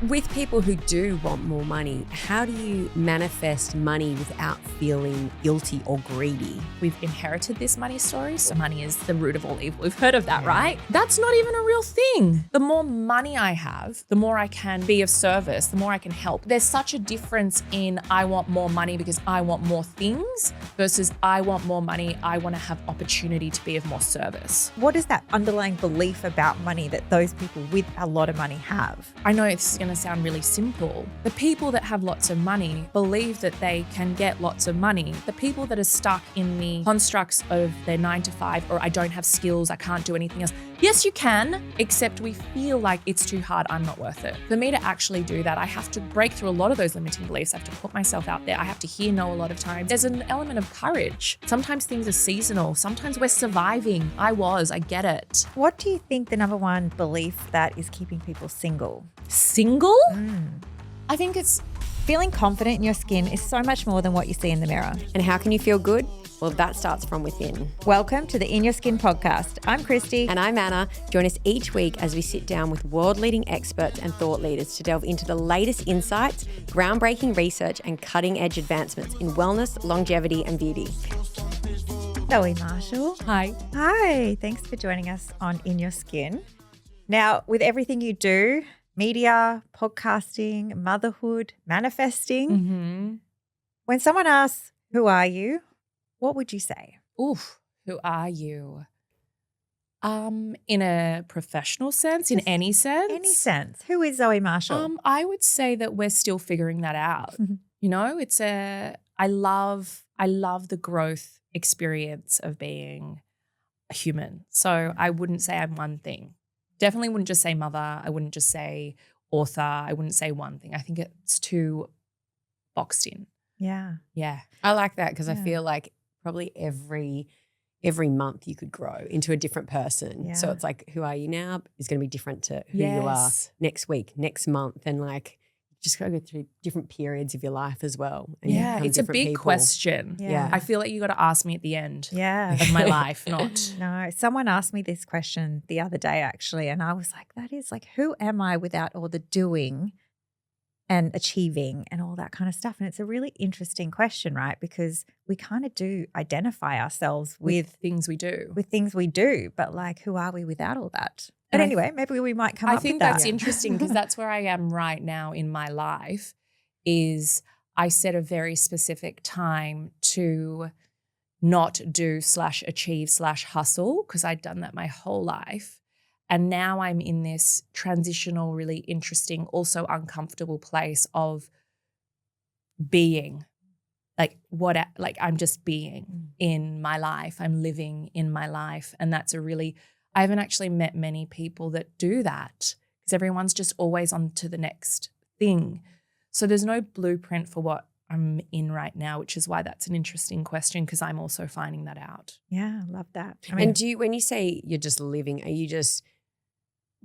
With people who do want more money, how do you manifest money without feeling guilty or greedy? We've inherited this money story, so money is the root of all evil. We've heard of that, right? That's not even a real thing. The more money I have, the more I can be of service, the more I can help. There's such a difference in I want more money because I want more things versus I want more money, I want to have opportunity to be of more service. What is that underlying belief about money that those people with a lot of money have? I know this is going to sound really simple. The people that have lots of money believe that they can get lots of money. The people that are stuck in the constructs of their 9 to 5 or I don't have skills, I can't do anything else. Yes, you can, except we feel like it's too hard, I'm not worth it. For me to actually do that, I have to break through a lot of those limiting beliefs. I have to put myself out there. I have to hear no a lot of times. There's an element of courage. Sometimes things are seasonal. Sometimes we're surviving. I get it. What do you think the number one belief that is keeping people single? Single? I think it's Feeling confident in your skin is so much more than what you see in the mirror. And how can you feel good? Well, that starts from within. Welcome to the In Your Skin podcast. I'm Christy. And I'm Anna. Join us each week as we sit down with world-leading experts and thought leaders to delve into the latest insights, groundbreaking research, and cutting-edge advancements in wellness, longevity, and beauty. Zoe Marshall. Hi. Hi. Thanks for joining us on In Your Skin. Now, with everything you do, media, podcasting, motherhood, manifesting, when someone asks, who are you? What would you say? Oof, who are you? In a professional sense, in any sense? Any sense. Who is Zoe Marshall? I would say that we're still figuring that out. You know, I love the growth experience of being a human. So I wouldn't say I'm one thing. Definitely wouldn't just say mother. I wouldn't just say author. I wouldn't say one thing. I think it's too boxed in. Yeah. Yeah. I like that because I feel like probably every month you could grow into a different person. Yeah. So it's like, who are you now is going to be different to who you are next week, next month. And like, just got to go through different periods of your life as well. And Yeah, it's a big question. Yeah. I feel like you got to ask me at the end Yeah. of my life, not. No, someone asked me this question the other day actually, and I was like, that is like, who am I without all the doing and achieving and all that kind of stuff? And it's a really interesting question, right? Because we kind of do identify ourselves with things we do. with things we do, but like, who are we without all that? But anyway, maybe we might come up with that. I think that's interesting because that's where I am right now in my life is I set a very specific time to not do /achieve/hustle because I'd done that my whole life. And now I'm in this transitional, really interesting, also uncomfortable place of being. I'm just being in my life. I'm living in my life. And that's I haven't actually met many people that do that because everyone's just always on to the next thing. So there's no blueprint for what I'm in right now, which is why that's an interesting question because I'm also finding that out. Yeah, I love that. And when you say you're just living, are you just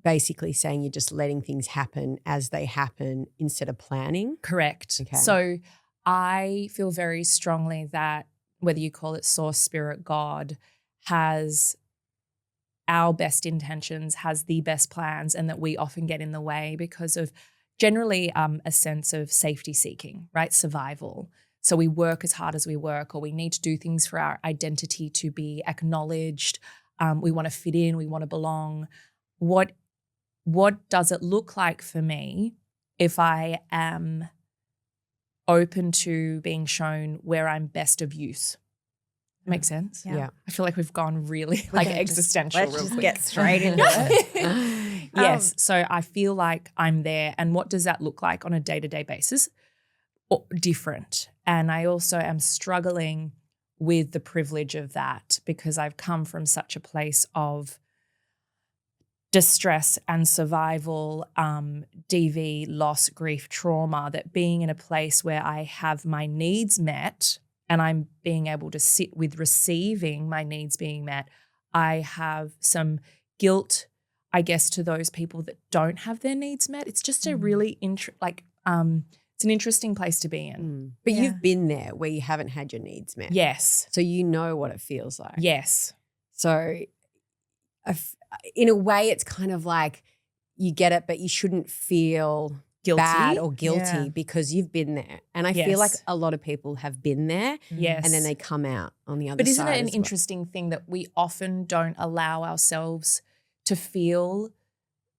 basically saying you're just letting things happen as they happen instead of planning? Correct. Okay. So I feel very strongly that whether you call it source, spirit, God, has our best intentions, has the best plans, and that we often get in the way because of generally a sense of safety seeking, right? Survival. So we work as hard as we work, or we need to do things for our identity to be acknowledged. We want to fit in, we want to belong. What does it look like for me if I am open to being shown where I'm best of use? Makes sense? Yeah. I feel like we've gone really existential. Let's just get straight into it. Yes. So I feel like I'm there. And what does that look like on a day-to-day basis? Different. And I also am struggling with the privilege of that because I've come from such a place of distress and survival, DV, loss, grief, trauma, that being in a place where I have my needs met and I'm being able to sit with receiving my needs being met, I have some guilt, I guess, to those people that don't have their needs met. It's just a really it's an interesting place to be in. But you've been there where you haven't had your needs met. Yes. So you know what it feels like. Yes. So in a way it's kind of like you get it, but you shouldn't feel guilty. bad or guilty Yeah. because you've been there. And I feel like Yes. a lot of people have been there Yes. and then they come out on the other But side. isn't it an as well. interesting thing that we often don't allow ourselves to feel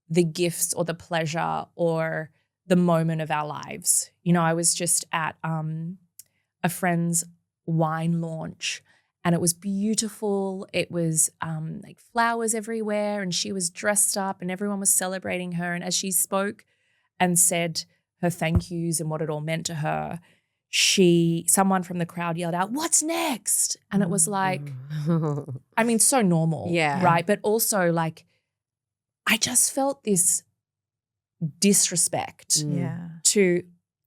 the gifts or the pleasure or the moment of our lives? You know, I was just at a friend's wine launch and it was beautiful. It was like flowers everywhere and she was dressed up and everyone was celebrating her. And as she spoke and said her thank yous and what it all meant to her, someone from the crowd yelled out, "What's next?" And it was like, I mean, so normal, Yeah. right? But also like, I just felt this disrespect Yeah. to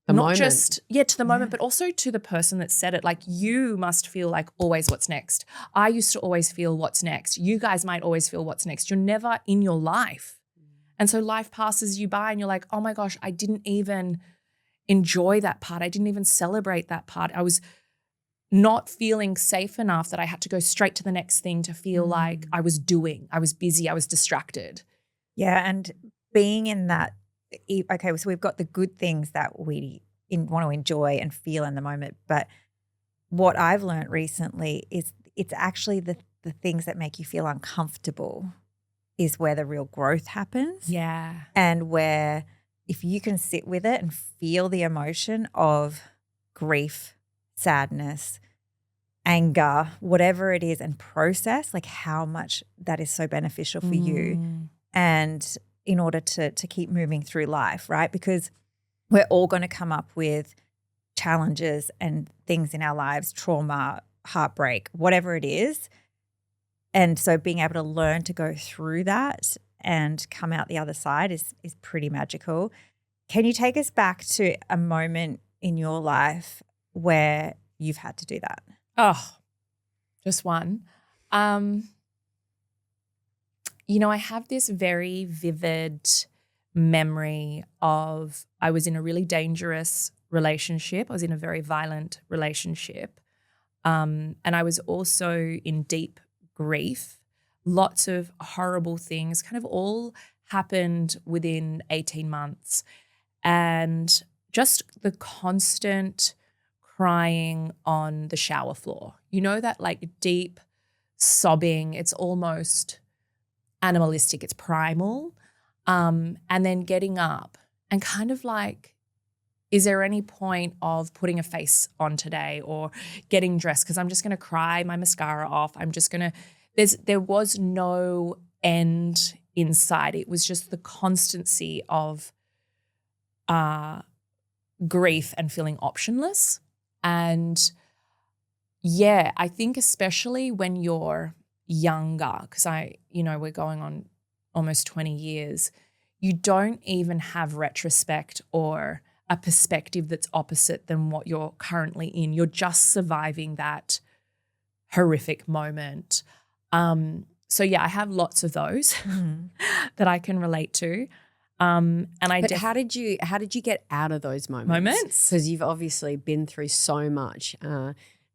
The not moment. just, to the moment, but also to the person that said it. Like, you must feel like always what's next. I used to always feel what's next. You guys might always feel what's next. You're never in your life. And so life passes you by and you're like, oh my gosh, I didn't even enjoy that part. I didn't even celebrate that part. I was not feeling safe enough that I had to go straight to the next thing to feel like I was busy, I was distracted. Yeah. And being in that, okay, so we've got the good things that we want to enjoy and feel in the moment. But what I've learned recently is it's actually the things that make you feel uncomfortable is where the real growth happens. Yeah. And where if you can sit with it and feel the emotion of grief, sadness, anger, whatever it is, and process like how much that is so beneficial for you. And in order to keep moving through life, right? Because we're all going to come up with challenges and things in our lives, trauma, heartbreak, whatever it is. And so being able to learn to go through that and come out the other side is pretty magical. Can you take us back to a moment in your life where you've had to do that? Oh, just one. You know, I have this very vivid memory of I was in a really dangerous relationship. I was in a very violent relationship. And I was also in deep grief. Lots of horrible things kind of all happened within 18 months. And just the constant crying on the shower floor. You know, that like deep sobbing, it's almost animalistic, it's primal. And then getting up and kind of like, is there any point of putting a face on today or getting dressed? Because I'm just going to cry my mascara off. I'm just going to, there was no end in sight. It was just the constancy of grief and feeling optionless. And yeah, I think especially when you're younger, because we're going on almost 20 years, you don't even have retrospect or a perspective that's opposite than what you're currently in. You're just surviving that horrific moment. So yeah, I have lots of those that I can relate to. But how did you get out of those moments? Because you've obviously been through so much,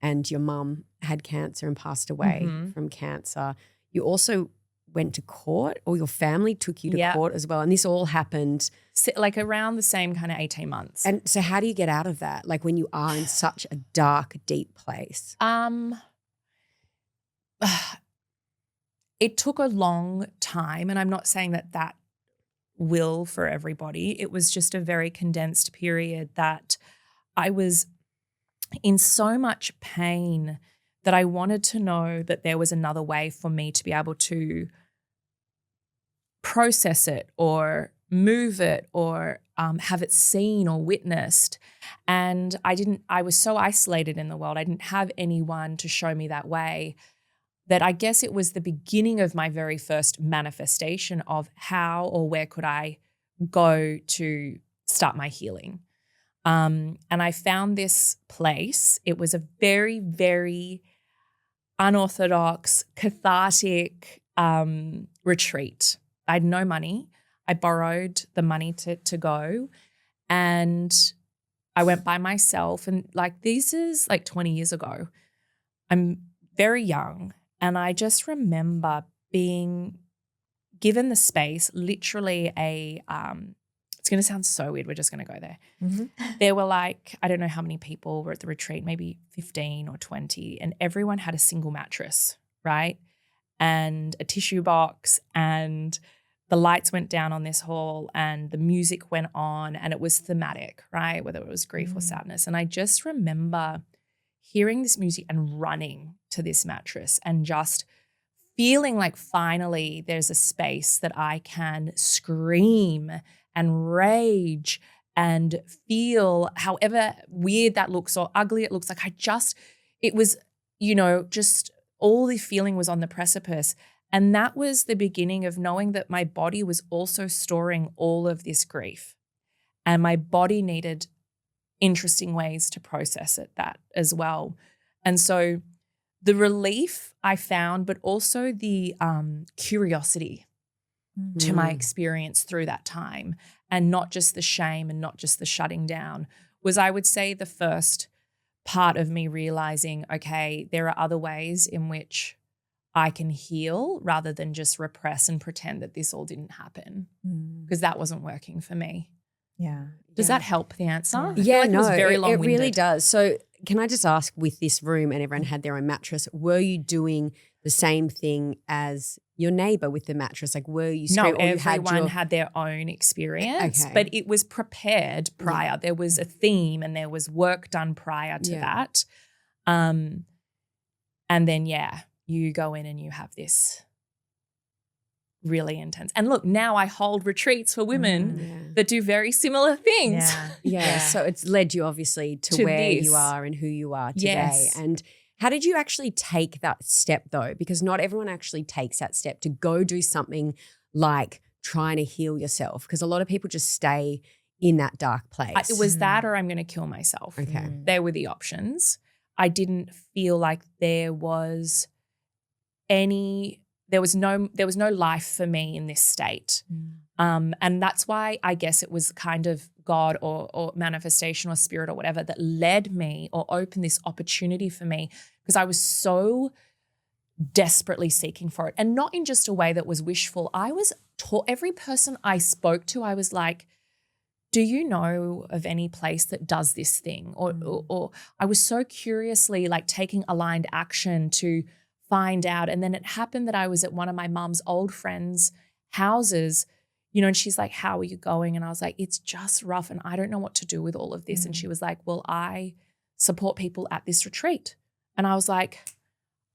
and your mum had cancer and passed away from cancer. You also went to court, or your family took you to court as well, and this all happened like around the same kind of 18 months. And so, how do you get out of that? Like when you are in such a dark, deep place. It took a long time, and I'm not saying that will for everybody. It was just a very condensed period that I was in so much pain that I wanted to know that there was another way for me to be able to process it or move it or have it seen or witnessed. And I was so isolated in the world. I didn't have anyone to show me that way, that I guess it was the beginning of my very first manifestation of how or where could I go to start my healing. And I found this place. It was a very, very unorthodox, cathartic retreat. I had no money. I borrowed the money to go, and I went by myself. And like, this is like 20 years ago. I'm very young. And I just remember being given the space, literally it's going to sound so weird. We're just going to go there. Mm-hmm. There were like, I don't know how many people were at the retreat, maybe 15 or 20, and everyone had a single mattress, right? And a tissue box, and the lights went down on this hall and the music went on, and it was thematic, right? Whether it was grief or sadness. And I just remember hearing this music and running to this mattress and just feeling like finally there's a space that I can scream and rage and feel however weird that looks or ugly it looks like. It was, just all the feeling was on the precipice. And that was the beginning of knowing that my body was also storing all of this grief. And my body needed interesting ways to process that as well. And so the relief I found, but also the curiosity to my experience through that time, and not just the shame and not just the shutting down, was, I would say, the first part of me realizing, okay, there are other ways in which I can heal rather than just repress and pretend that this all didn't happen, because that wasn't working for me. Yeah. Does that help the answer? Yeah, it was very long-winded. It really does. So can I just ask, with this room and everyone had their own mattress, were you doing the same thing as your neighbor with the mattress? Like, were you No, everyone had their own experience, but it was prepared prior. Yeah. There was a theme and there was work done prior to that. And then, you go in and you have this really intense. And look, now I hold retreats for women that do very similar things. Yeah. So it's led you obviously to where you are and who you are today. Yes. And how did you actually take that step though? Because not everyone actually takes that step to go do something like trying to heal yourself, because a lot of people just stay in that dark place. It was that, or I'm going to kill myself. Okay. They were the options. I didn't feel like there was no life for me in this state. And that's why I guess it was kind of God or manifestation or spirit or whatever that led me or opened this opportunity for me, because I was so desperately seeking for it, and not in just a way that was wishful. I was taught, every person I spoke to, I was like, do you know of any place that does this thing? Or I was so curiously like taking aligned action to find out. And then it happened that I was at one of my mum's old friends' houses, and she's like, how are you going? And I was like, it's just rough and I don't know what to do with all of this. And she was like, well, I support people at this retreat. And I was like,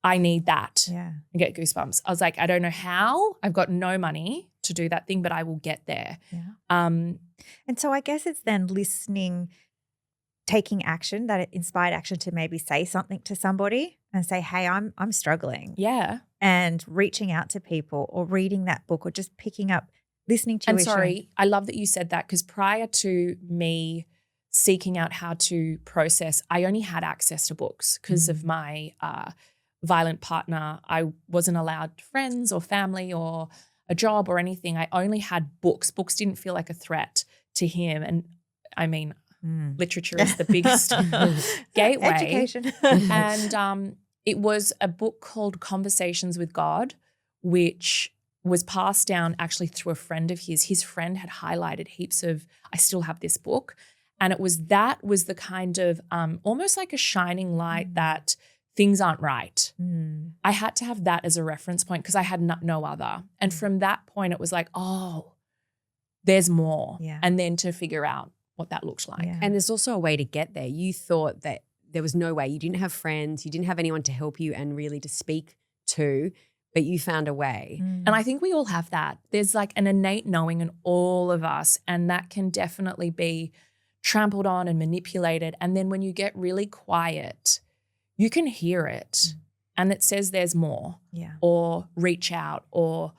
I need that. Yeah. I get goosebumps. I was like, I don't know how. I've got no money to do that thing, but I will get there. Yeah. And so I guess it's then listening, taking action, that inspired action to maybe say something to somebody and say, hey, I'm struggling. Yeah. And reaching out to people or reading that book or just picking up, listening to. And sorry, I love that you said that, because prior to me seeking out how to process, I only had access to books because of my violent partner. I wasn't allowed friends or family or a job or anything. I only had books. Books didn't feel like a threat to him. And I mean, literature is the biggest gateway. Education. And it was a book called Conversations with God, which was passed down actually through a friend of his. His friend had highlighted heaps of, I still have this book. And it was the kind of almost like a shining light that things aren't right. I had to have that as a reference point because I had no other. And from that point, it was like, oh, there's more. Yeah. And then to figure out what that looks like. Yeah. And there's also a way to get there. You thought that there was no way. You didn't have friends. You didn't have anyone to help you and really to speak to, but you found a way. And I think we all have that. There's like an innate knowing in all of us, and that can definitely be trampled on and manipulated. And then when you get really quiet, you can hear it and it says there's more, or reach out, or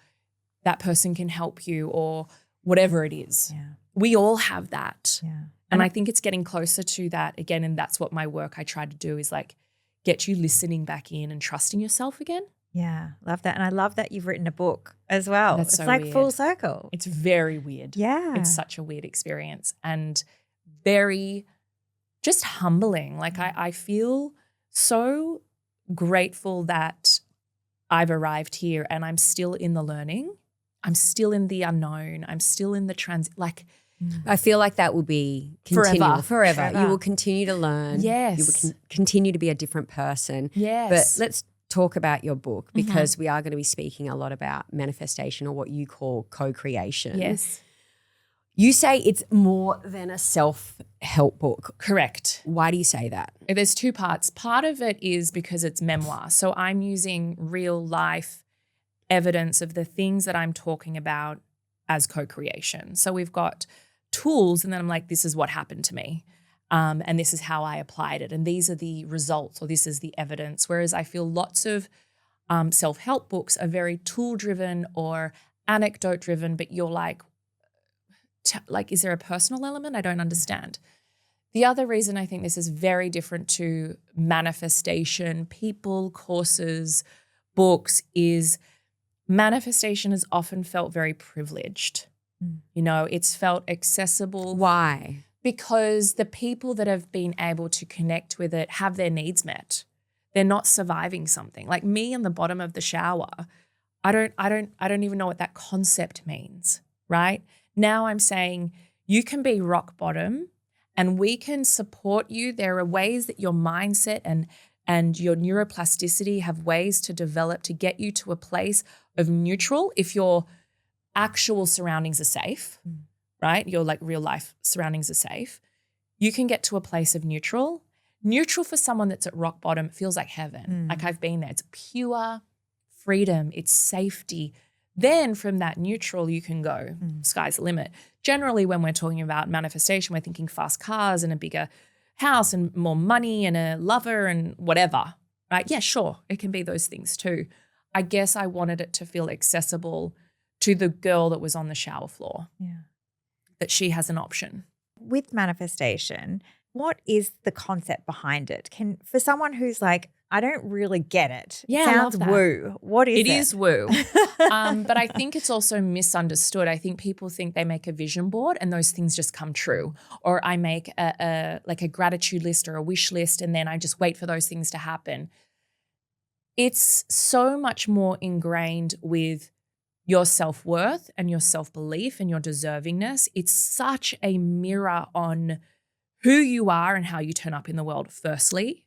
that person can help you, or whatever it is. Yeah. We all have that. Yeah. And I think it's getting closer to that again. And that's what my work I try to do is like get you listening back in and trusting yourself again. Yeah, love that. And I love that you've written a book as well. That's it's so like weird. Full circle. It's very weird. Yeah. It's such a weird experience and very just humbling. Like I feel so grateful that I've arrived here and I'm still in the learning. I'm still in the unknown. I'm still in the like I feel like that will be continual forever. You will continue to learn. Yes. You will continue to be a different person. Yes. But let's talk about your book, because we are going to be speaking a lot about manifestation, or what you call co-creation. Yes. You say it's more than a self-help book. Correct. Why do you say that? There's two parts. Part of it is because it's memoir. So I'm using real life evidence of the things that I'm talking about as co-creation. So we've got tools, and then I'm like, this is what happened to me. And this is how I applied it. And these are the results, or this is the evidence. Whereas I feel lots of self-help books are very tool-driven or anecdote-driven, but you're like, is there a personal element? I don't understand. The other reason I think this is very different to manifestation, people, courses, books, is manifestation has often felt very privileged. You know, it's felt accessible. Why? Because the people that have been able to connect with it have their needs met. They're not surviving something. Like me in the bottom of the shower, I don't even know what that concept means, right? Now I'm saying you can be rock bottom and we can support you. There are ways that your mindset and your neuroplasticity have ways to develop to get you to a place of neutral if your actual surroundings are safe. Right? Your like real life surroundings are safe. You can get to a place of neutral. Neutral for someone that's at rock bottom feels like heaven. Like I've been there. It's pure freedom. It's safety. Then from that neutral, you can go, sky's the limit. Generally, when we're talking about manifestation, we're thinking fast cars and a bigger house and more money and a lover and whatever, right? Yeah, sure. It can be those things too. I guess I wanted it to feel accessible to the girl that was on the shower floor. Yeah. That she has an option. With manifestation, what is the concept behind it? For someone who's like, I don't really get it. Yeah, it sounds woo. What is it? It is woo. But I think it's also misunderstood. I think people think they make a vision board and those things just come true. Or I make a gratitude list or a wish list and then I just wait for those things to happen. It's so much more ingrained with your self-worth and your self-belief and your deservingness. It's such a mirror on who you are and how you turn up in the world, firstly,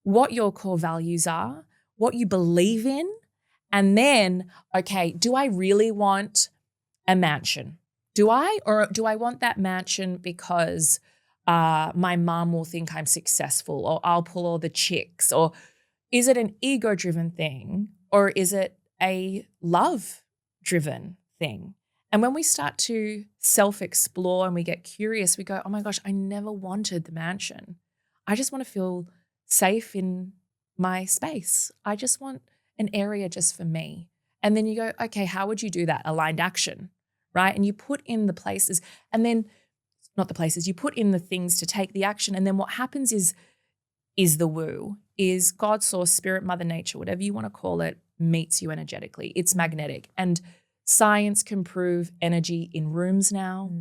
what your core values are, what you believe in, and then, okay, do I really want a mansion? Do I? Or do I want that mansion because my mom will think I'm successful or I'll pull all the chicks? Or is it an ego-driven thing or is it a love-driven thing? And when we start to self-explore and we get curious, we go, oh my gosh, I never wanted the mansion. I just want to feel safe in my space. I just want an area just for me. And then you go, okay, how would you do that? Aligned action, right? And you put in the places and then, not the places, you put in the things to take the action. And then what happens is the woo, is God, source, spirit, mother nature, whatever you want to call it, meets you energetically. It's magnetic. And science can prove energy in rooms now,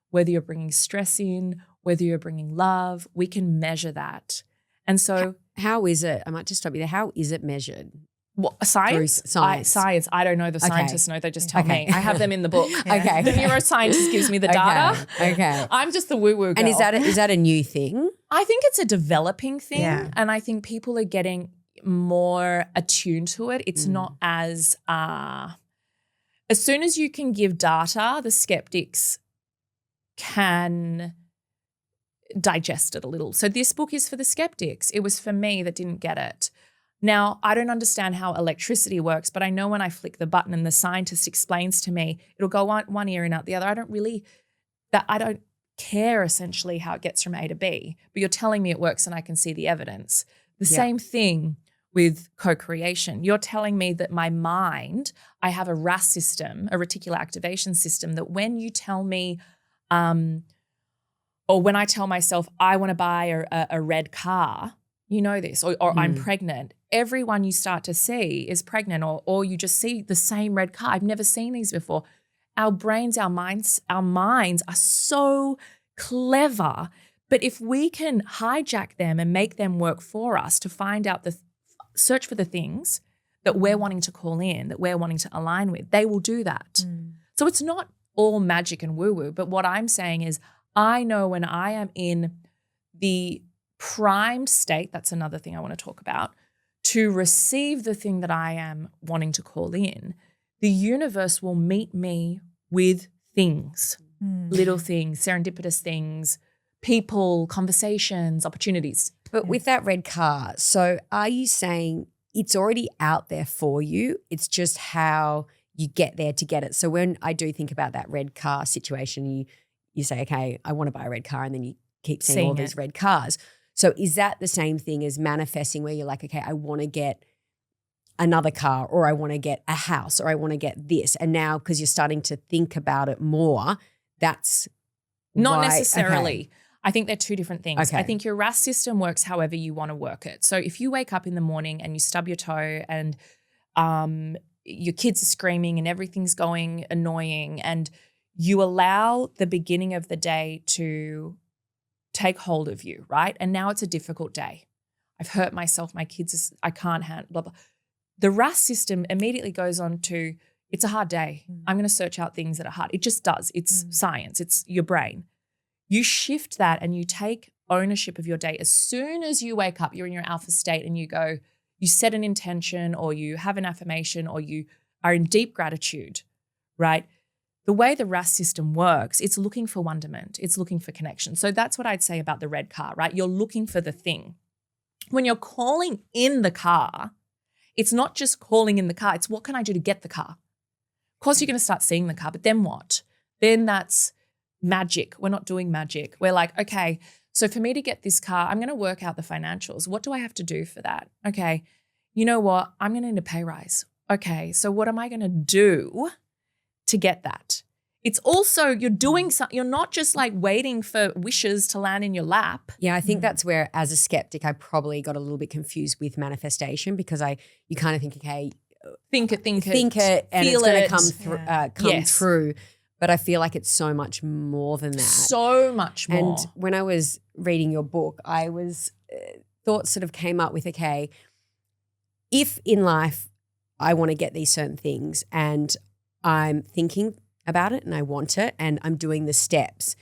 whether you're bringing stress in, whether you're bringing love, we can measure that. And so how is it? I might just stop you there. How is it measured? What, science? Science. I don't know. The scientists know. They just tell me. I have them in the book. Okay. The neuroscientist gives me the data. Okay. I'm just the woo-woo girl. And is that a new thing? I think it's a developing thing. Yeah. And I think people are getting more attuned to it. It's not as soon as you can give data, the skeptics can digest it a little. So this book is for the skeptics. It was for me that didn't get it. Now, I don't understand how electricity works, but I know when I flick the button and the scientist explains to me, it'll go one ear and out the other. I don't care essentially how it gets from A to B, but you're telling me it works and I can see the evidence. The same thing with co-creation. You're telling me that my mind, I have a RAS system, a reticular activation system, that when you tell me, or when I tell myself I want to buy a red car, you know this, or I'm pregnant, everyone you start to see is pregnant, or you just see the same red car. I've never seen these before. Our brains, our minds are so clever. But if we can hijack them and make them work for us to find out search for the things that we're wanting to call in, that we're wanting to align with, they will do that. So it's not all magic and woo-woo. But what I'm saying is I know when I am in the primed state, that's another thing I want to talk about, to receive the thing that I am wanting to call in, the universe will meet me with things, little things, serendipitous things, people, conversations, opportunities. But with that red car, so are you saying it's already out there for you? It's just how you get there to get it. So when I do think about that red car situation, you say, okay, I want to buy a red car, and then you keep seeing all these red cars. So is that the same thing as manifesting, where you're like, okay, I want to get another car, or I want to get a house, or I want to get this. And now because you're starting to think about it more, that's not why, necessarily. Okay. I think they're two different things. Okay. I think your RAS system works however you want to work it. So if you wake up in the morning and you stub your toe and your kids are screaming and everything's going annoying, and you allow the beginning of the day to take hold of you, right? And now it's a difficult day. I've hurt myself, my kids, I can't handle, blah, blah. The RAS system immediately goes on to, it's a hard day. I'm going to search out things that are hard. It just does. It's science. It's your brain. You shift that and you take ownership of your day. As soon as you wake up, you're in your alpha state and you go, you set an intention, or you have an affirmation, or you are in deep gratitude, right? The way the RAS system works, it's looking for wonderment. It's looking for connection. So that's what I'd say about the red car, right? You're looking for the thing. When you're calling in the car, it's not just calling in the car. It's what can I do to get the car? Of course, you're going to start seeing the car, but then what? Then that's magic. We're not doing magic. We're like, okay, so for me to get this car, I'm going to work out the financials. What do I have to do for that? Okay, you know what? I'm going to need a pay rise. Okay, so what am I going to do to get that? It's also, you're doing something. You're not just like waiting for wishes to land in your lap. Yeah, I think that's where, as a skeptic, I probably got a little bit confused with manifestation, because you kind of think, okay, think it, and it's going to come through. But I feel like it's so much more than that. So much more. And when I was reading your book, I was thoughts sort of came up with, okay, if in life I want to get these certain things and I'm thinking about it and I want it and I'm doing the steps,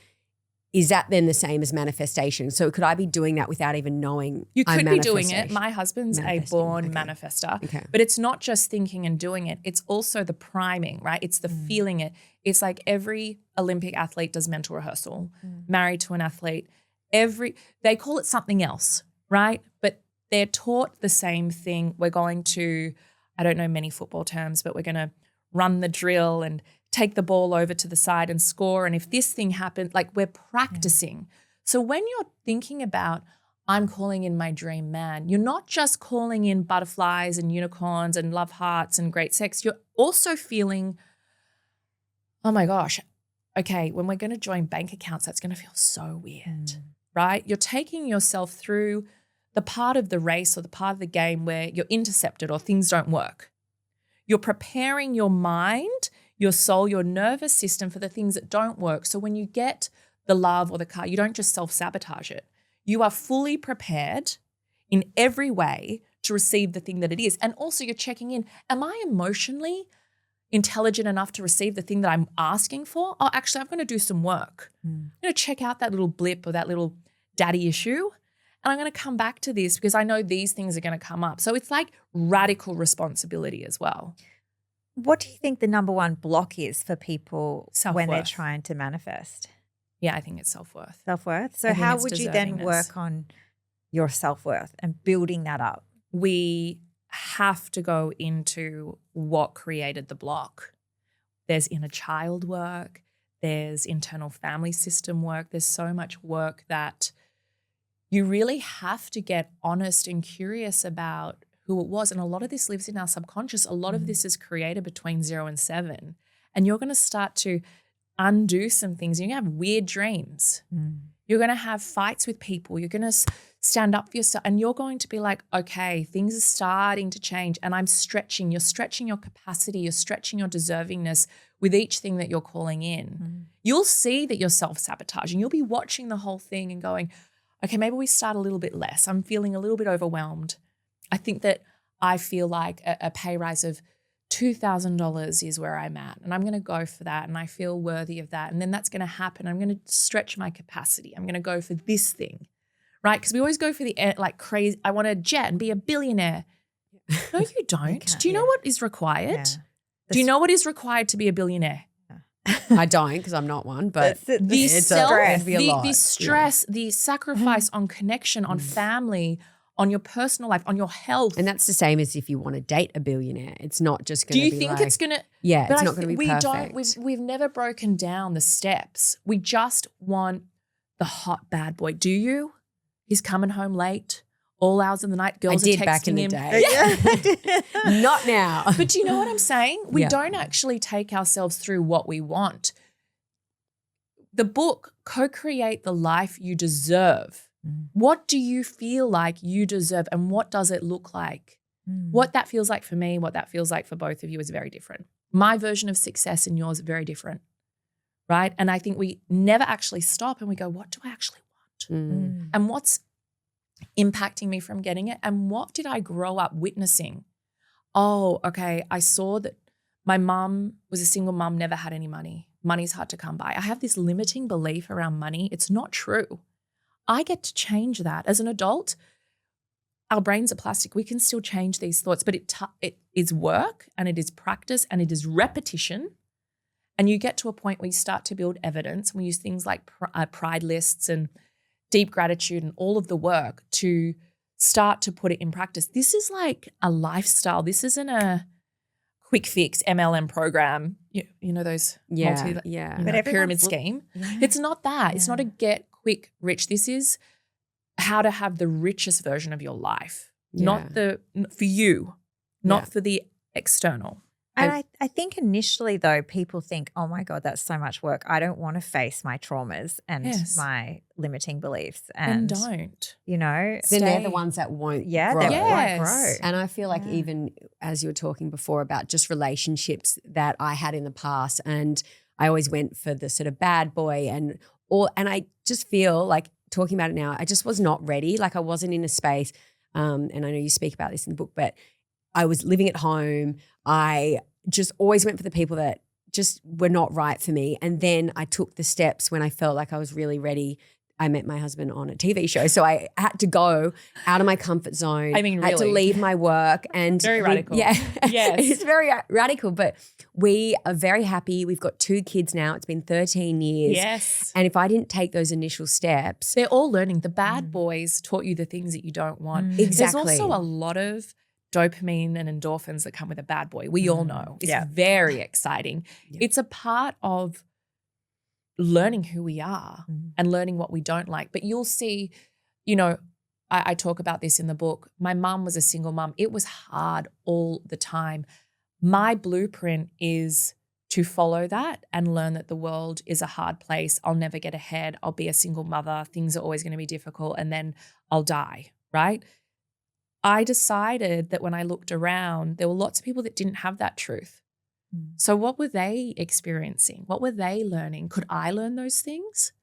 is that then the same as manifestation? So could I be doing that without even knowing? You could be doing it. My husband's a born manifester, but it's not just thinking and doing it. It's also the priming, right? It's the feeling it. It's like every Olympic athlete does mental rehearsal, married to an athlete. They call it something else, right? But they're taught the same thing. We're going to, I don't know many football terms, but we're going to run the drill and take the ball over to the side and score. And if this thing happens, like we're practicing. So when you're thinking about, I'm calling in my dream man, you're not just calling in butterflies and unicorns and love hearts and great sex. You're also feeling, oh my gosh, okay, when we're going to join bank accounts, that's going to feel so weird, right? You're taking yourself through the part of the race or the part of the game where you're intercepted or things don't work. You're preparing your mind, your soul, your nervous system for the things that don't work. So when you get the love or the car, you don't just self-sabotage it. You are fully prepared in every way to receive the thing that it is. And also you're checking in, am I emotionally intelligent enough to receive the thing that I'm asking for? Oh, actually, I'm going to do some work. I'm going to check out that little blip or that little daddy issue. And I'm going to come back to this because I know these things are going to come up. So it's like radical responsibility as well. What do you think the number one block is for people Self-worth. when they're trying to manifest? Yeah, I think it's self-worth. Self-worth. So how would you then work on your self-worth and building that up? We have to go into what created the block. There's inner child work. There's internal family system work. There's so much work that you really have to get honest and curious about who it was. And a lot of this lives in our subconscious. A lot of this is created between 0 and 7. And you're going to start to undo some things. You're going to have weird dreams. You're going to have fights with people. You're going to stand up for yourself. And you're going to be like, okay, things are starting to change. And I'm stretching. You're stretching your capacity. You're stretching your deservingness with each thing that you're calling in. You'll see that you're self-sabotaging. You'll be watching the whole thing and going, okay, maybe we start a little bit less. I'm feeling a little bit overwhelmed. I think that I feel like a pay rise of $2,000 is where I'm at and I'm going to go for that and I feel worthy of that. And then that's going to happen. I'm going to stretch my capacity. I'm going to go for this thing, right? Because we always go for the like crazy, I want a jet and be a billionaire. No, you don't. Do you know what is required? Yeah. Do you know what is required to be a billionaire? I don't because I'm not one, but the stress, the stress, the sacrifice on connection, on family, on your personal life, on your health. And that's the same as if you want to date a billionaire. It's not just going to be Do you think it's going to – yeah, it's not going to be perfect. We've never broken down the steps. We just want the hot bad boy. Do you? He's coming home late, all hours of the night. Girls are texting back in him. the day. Yeah. Not now. But do you know what I'm saying? We don't actually take ourselves through what we want. The book, Co-Create the Life You Deserve. What do you feel like you deserve and what does it look like? What that feels like for me, what that feels like for both of you is very different. My version of success and yours is very different, right? And I think we never actually stop and we go, what do I actually want? And what's impacting me from getting it? And what did I grow up witnessing? Oh, okay, I saw that my mum was a single mum, never had any money. Money's hard to come by. I have this limiting belief around money. It's not true. I get to change that. As an adult, our brains are plastic. We can still change these thoughts, but it is work and it is practice and it is repetition. And you get to a point where you start to build evidence. We use things like pride lists and deep gratitude and all of the work to start to put it in practice. This is like a lifestyle. This isn't a quick fix MLM program. You know those pyramid scheme. Yeah. It's not that. It's not a get quick rich. This is how to have the richest version of your life, not for you, not for the external. And I think initially though, people think, oh my God, that's so much work. I don't want to face my traumas and my limiting beliefs. And don't. You know. Then they're the ones that won't grow. Won't grow. And I feel like even as you were talking before about just relationships that I had in the past, and I always went for the sort of bad boy and I just feel like talking about it now, I just was not ready. Like I wasn't in a space, and I know you speak about this in the book, but I was living at home. I just always went for the people that just were not right for me. And then I took the steps when I felt like I was really ready. I met my husband on a TV show. So I had to go out of my comfort zone. I mean, really. I had to leave my work. And very radical. Yeah. Yes. It's very radical, but we are very happy. We've got 2 kids now. It's been 13 years. Yes. And if I didn't take those initial steps. They're all learning. The bad boys taught you the things that you don't want. Exactly. There's also a lot of dopamine and endorphins that come with a bad boy. We all know. It's very exciting. Yeah. It's a part of learning who we are and learning what we don't like. But you'll see, I talk about this in the book. My mum was a single mum. It was hard all the time. My blueprint is to follow that and learn that the world is a hard place. I'll never get ahead. I'll be a single mother. Things are always going to be difficult and then I'll die, right? I decided that when I looked around, there were lots of people that didn't have that truth. So what were they experiencing? What were they learning? Could I learn those things?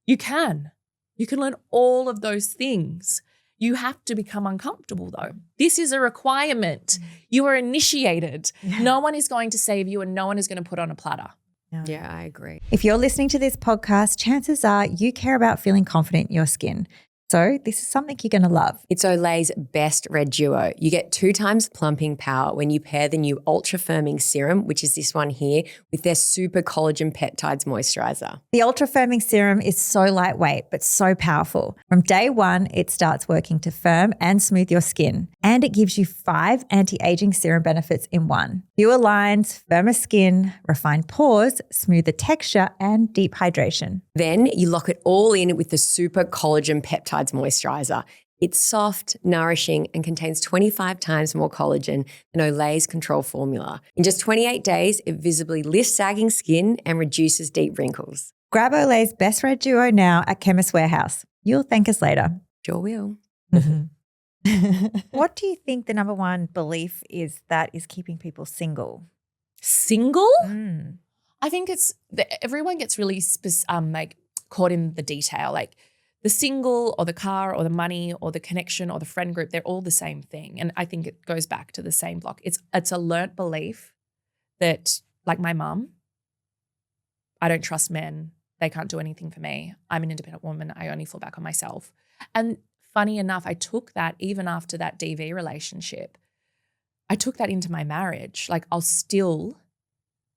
You can. You can learn all of those things. You have to become uncomfortable though. This is a requirement. You are initiated. Yeah. No one is going to save you and no one is going to put on a platter. No. Yeah, I agree. If you're listening to this podcast, chances are you care about feeling confident in your skin. So this is something you're going to love. It's Olay's best red duo. You get 2 times plumping power when you pair the new Ultra Firming Serum, which is this one here, with their Super Collagen Peptides Moisturizer. The Ultra Firming Serum is so lightweight, but so powerful. From day one, it starts working to firm and smooth your skin. And it gives you 5 anti-aging serum benefits in one. Fewer lines, firmer skin, refined pores, smoother texture, and deep hydration. Then you lock it all in with the Super Collagen Peptides Moisturizer. It's soft, nourishing, and contains 25 times more collagen than Olay's Control Formula. In just 28 days, it visibly lifts sagging skin and reduces deep wrinkles. Grab Olay's best red duo now at Chemist Warehouse. You'll thank us later. Sure will. What do you think the number one belief is that is keeping people single? Single? I think it's everyone gets really caught in the detail. Like the single or the car or the money or the connection or the friend group, they're all the same thing. And I think it goes back to the same block. It's a learnt belief that, like my mum, I don't trust men. They can't do anything for me. I'm an independent woman. I only fall back on myself. And funny enough, I took that even after that DV relationship. I took that into my marriage. Like, I'll still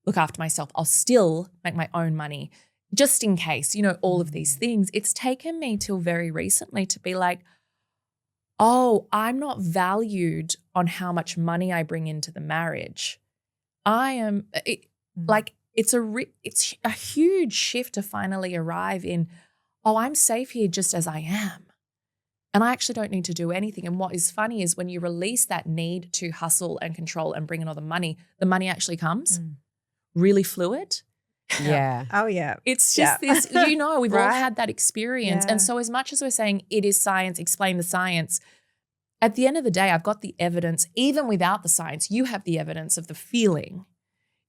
look after myself. I'll still make my own money just in case, all of these things. It's taken me till very recently to be like, oh, I'm not valued on how much money I bring into the marriage. It's a huge shift to finally arrive in, oh, I'm safe here just as I am. And I actually don't need to do anything. And what is funny is when you release that need to hustle and control and bring in all the money actually comes really fluid. Yeah. Oh, yeah. It's just this, we've all had that experience. Yeah. And so as much as we're saying it is science, explain the science, at the end of the day, I've got the evidence. Even without the science, you have the evidence of the feeling.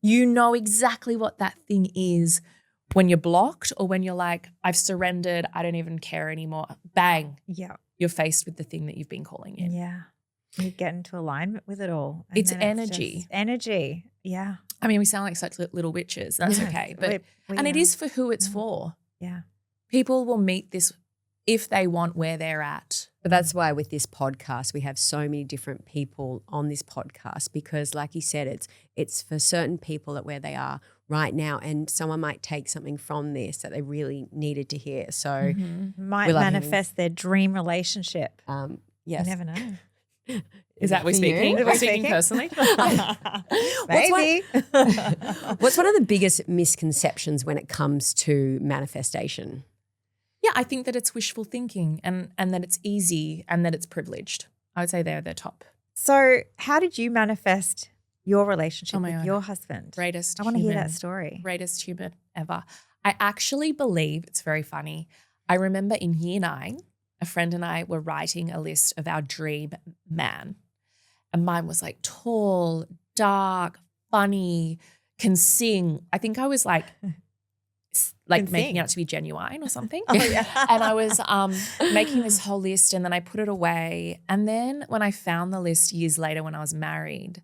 You know exactly what that thing is when you're blocked or when you're like, I've surrendered, I don't even care anymore. Bang. Yeah. You're faced with the thing that you've been calling in. Yeah. You get into alignment with it all. It's energy. It's energy. Yeah. I mean, we sound like such little witches. That's okay. But it is for who it's for. Yeah. People will meet this if they want where they're at. But that's why with this podcast, we have so many different people on this podcast because like you said, it's for certain people at where they are right now, and someone might take something from this that they really needed to hear. So might manifest their dream relationship. Yes. You never know. Is that we're speaking? We're speaking personally? Maybe. What's one of the biggest misconceptions when it comes to manifestation? Yeah, I think that it's wishful thinking and that it's easy and that it's privileged. I would say they're top. So how did you manifest your relationship with your husband? Greatest I want to hear that story. Greatest human ever. I actually believe, it's very funny, I remember in year 9, a friend and I were writing a list of our dream man. And mine was like tall, dark, funny, can sing. I think I was like making out to be genuine or something. Oh, yeah. And I was making this whole list and then I put it away. And then when I found the list years later when I was married,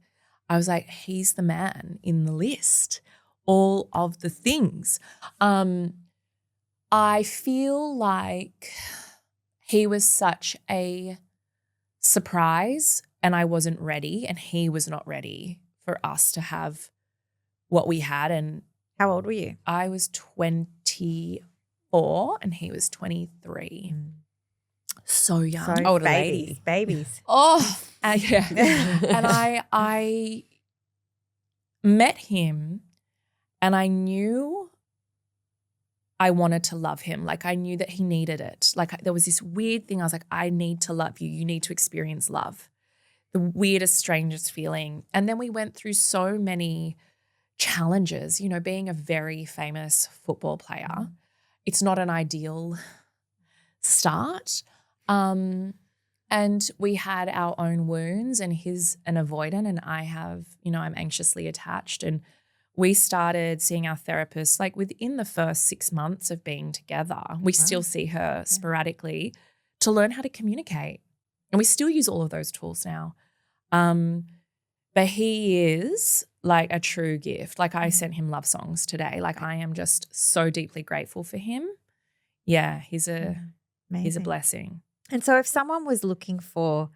I was like, he's the man in the list, all of the things. I feel like he was such a surprise and I wasn't ready and he was not ready for us to have what we had. And how old were you? I was 24 and he was 23. So young. So older babies. Oh, yeah. And I met him and I knew I wanted to love him. Like I knew that he needed it. Like there was this weird thing. I was like, I need to love you. You need to experience love. The weirdest, strangest feeling. And then we went through so many challenges, being a very famous football player. It's not an ideal start. And we had our own wounds and he's an avoidant and I have, I'm anxiously attached. And we started seeing our therapist like within the first 6 months of being together. We still see her sporadically to learn how to communicate. And we still use all of those tools now. But he is like a true gift. Like I sent him love songs today. Like I am just so deeply grateful for him. Yeah, he's a blessing. And so if someone was looking for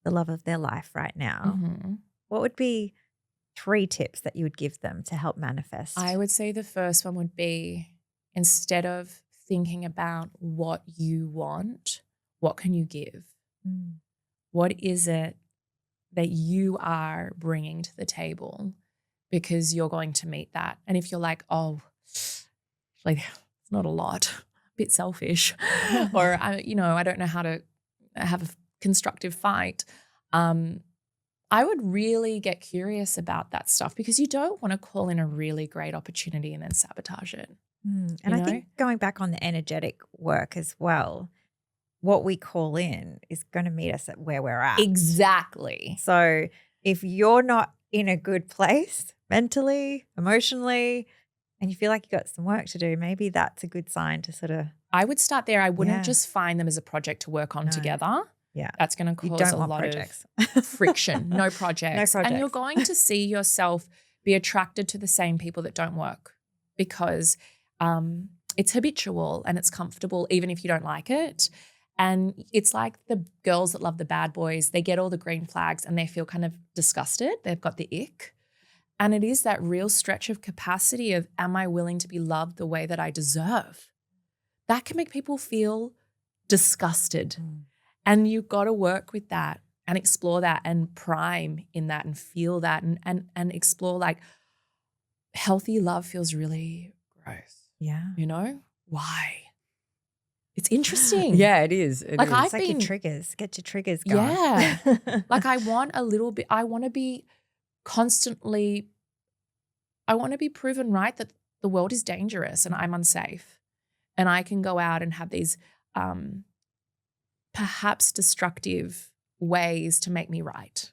the love of their life right now, what would be 3 tips that you would give them to help manifest? I would say the first one would be instead of thinking about what you want, what can you give? What is it that you are bringing to the table? Because you're going to meet that. And if you're like, oh, like it's not a lot, a bit selfish, or I don't know how to have a constructive fight, I would really get curious about that stuff because you don't want to call in a really great opportunity and then sabotage it. And I think going back on the energetic work as well, what we call in is going to meet us at where we're at. Exactly. So if you're not in a good place mentally, emotionally, and you feel like you got some work to do, maybe that's a good sign to sort of. I would start there. I wouldn't just find them as a project to work on together. Yeah. That's going to cause a lot of friction. No projects. No projects. And you're going to see yourself be attracted to the same people that don't work because it's habitual and it's comfortable even if you don't like it. And it's like the girls that love the bad boys, they get all the green flags and they feel kind of disgusted. They've got the ick. And it is that real stretch of capacity of, am I willing to be loved the way that I deserve? That can make people feel disgusted. And you've got to work with that and explore that and prime in that and feel that and explore like healthy love feels really gross. Yeah. You know? Why? It's interesting. Yeah, it is. It's like your triggers. Get your triggers going. Yeah. Like I want to be constantly, I want to be proven right that the world is dangerous and I'm unsafe. And I can go out and have these perhaps destructive ways to make me right.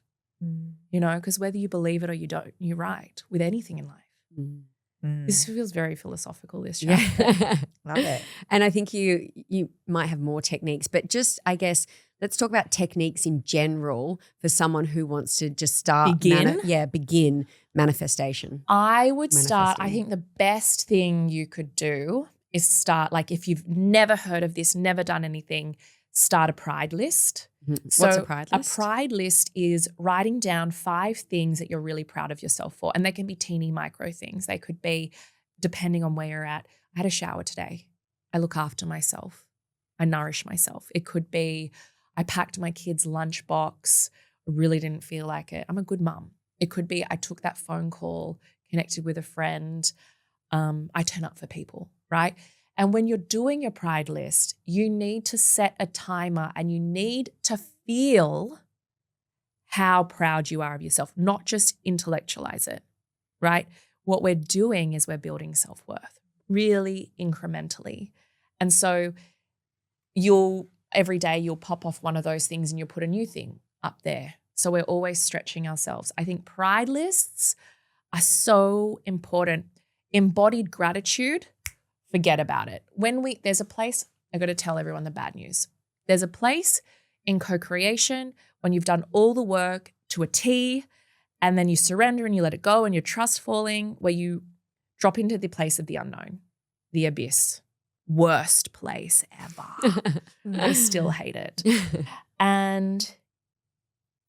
You know, because whether you believe it or you don't, you're right with anything in life. This feels very philosophical, this chapter. Yeah. Love it. And I think you might have more techniques, but just, I guess, let's talk about techniques in general for someone who wants to just start. Begin manifestation. I would start, I think the best thing you could do is start, like if you've never heard of this, never done anything, start a pride list. So what's a pride list? A pride list is writing down 5 things that you're really proud of yourself for. And they can be teeny micro things. They could be, depending on where you're at, I had a shower today. I look after myself. I nourish myself. It could be, I packed my kids' lunchbox. I really didn't feel like it. I'm a good mum. It could be, I took that phone call, connected with a friend. I turn up for people, right? And when you're doing your pride list, you need to set a timer and you need to feel how proud you are of yourself, not just intellectualize it, right? What we're doing is we're building self-worth really incrementally. And so every day you'll pop off one of those things and you'll put a new thing up there. So we're always stretching ourselves. I think pride lists are so important. Embodied gratitude, forget about it. There's a place, I got to tell everyone the bad news. There's a place in co-creation when you've done all the work to a T and then you surrender and you let it go and you're trust falling, where you drop into the place of the unknown, the abyss. Worst place ever. I still hate it. And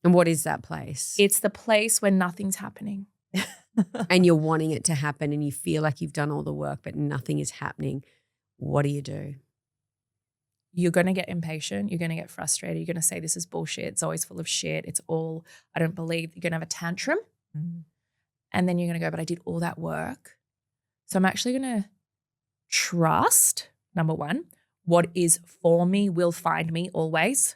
what is that place? It's the place where nothing's happening. And you're wanting it to happen and you feel like you've done all the work but nothing is happening. What do? You're going to get impatient. You're going to get frustrated. You're going to say, this is bullshit. It's always full of shit. It's all, I don't believe. You're going to have a tantrum. And then you're going to go, but I did all that work. So I'm actually going to trust, number 1, what is for me will find me always.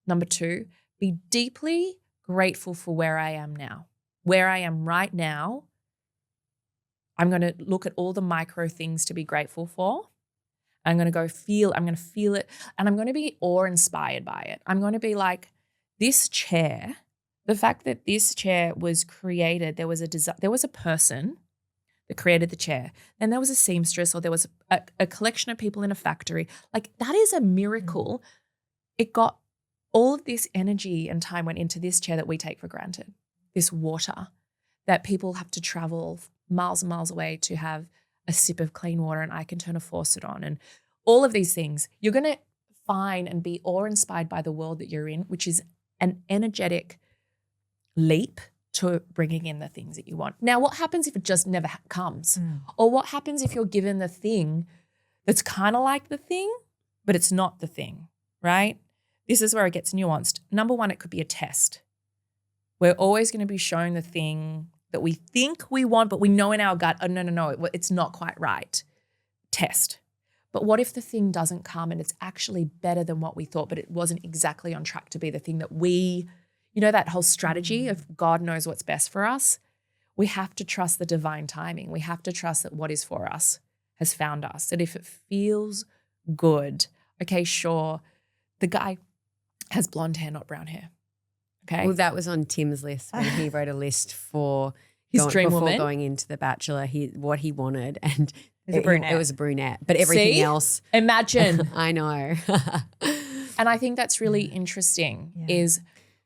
Number 2, be deeply grateful for where I am now. Where I am right now, I'm going to look at all the micro things to be grateful for. I'm going to feel it, and I'm going to be awe-inspired by it. I'm going to be like, this chair, the fact that this chair was created, there was a person that created the chair. Then there was a seamstress, or there was a collection of people in a factory. Like, that is a miracle. It got all of this energy and time went into this chair that we take for granted. This water that people have to travel miles and miles away to have a sip of clean water, and I can turn a faucet on, and all of these things. You're going to find and be awe-inspired by the world that you're in, which is an energetic leap to bringing in the things that you want. Now, what happens if it just never comes? Or what happens if you're given the thing that's kind of like the thing, but it's not the thing, right? This is where it gets nuanced. Number 1, it could be a test. We're always going to be shown the thing that we think we want, but we know in our gut, oh, no, it's not quite right. Test. But what if the thing doesn't come and it's actually better than what we thought, but it wasn't exactly on track to be the thing that that whole strategy of God knows what's best for us? We have to trust the divine timing. We have to trust that what is for us has found us. That if it feels good, okay, sure, the guy has blonde hair, not brown hair. Okay. Well, that was on Tim's list when he wrote a list for his dream woman. Before going into The Bachelor, what he wanted, and it was a brunette. But everything else, imagine. I know. And I think that's really interesting. Is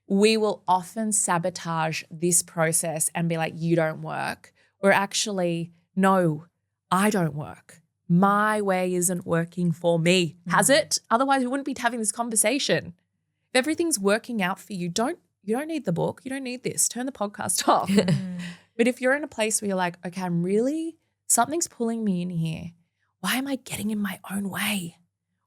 we will often sabotage this process and be like, you don't work, Or actually, no, I don't work. My way isn't working for me. Has it? Otherwise, we wouldn't be having this conversation. If everything's working out for you, you don't need the book. You don't need this. Turn the podcast off. But if you're in a place where you're like, okay, something's pulling me in here. Why am I getting in my own way?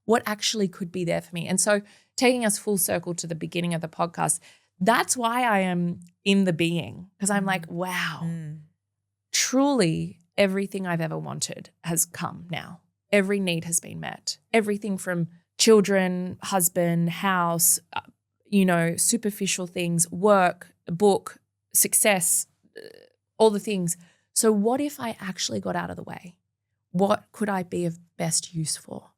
What actually could be there for me? And so taking us full circle to the beginning of the podcast, that's why I am in the being, because I'm like, wow, truly everything I've ever wanted has come now. Every need has been met. Everything from children, husband, house, superficial things, work, book, success, all the things. So what if I actually got out of the way? What could I be of best use for?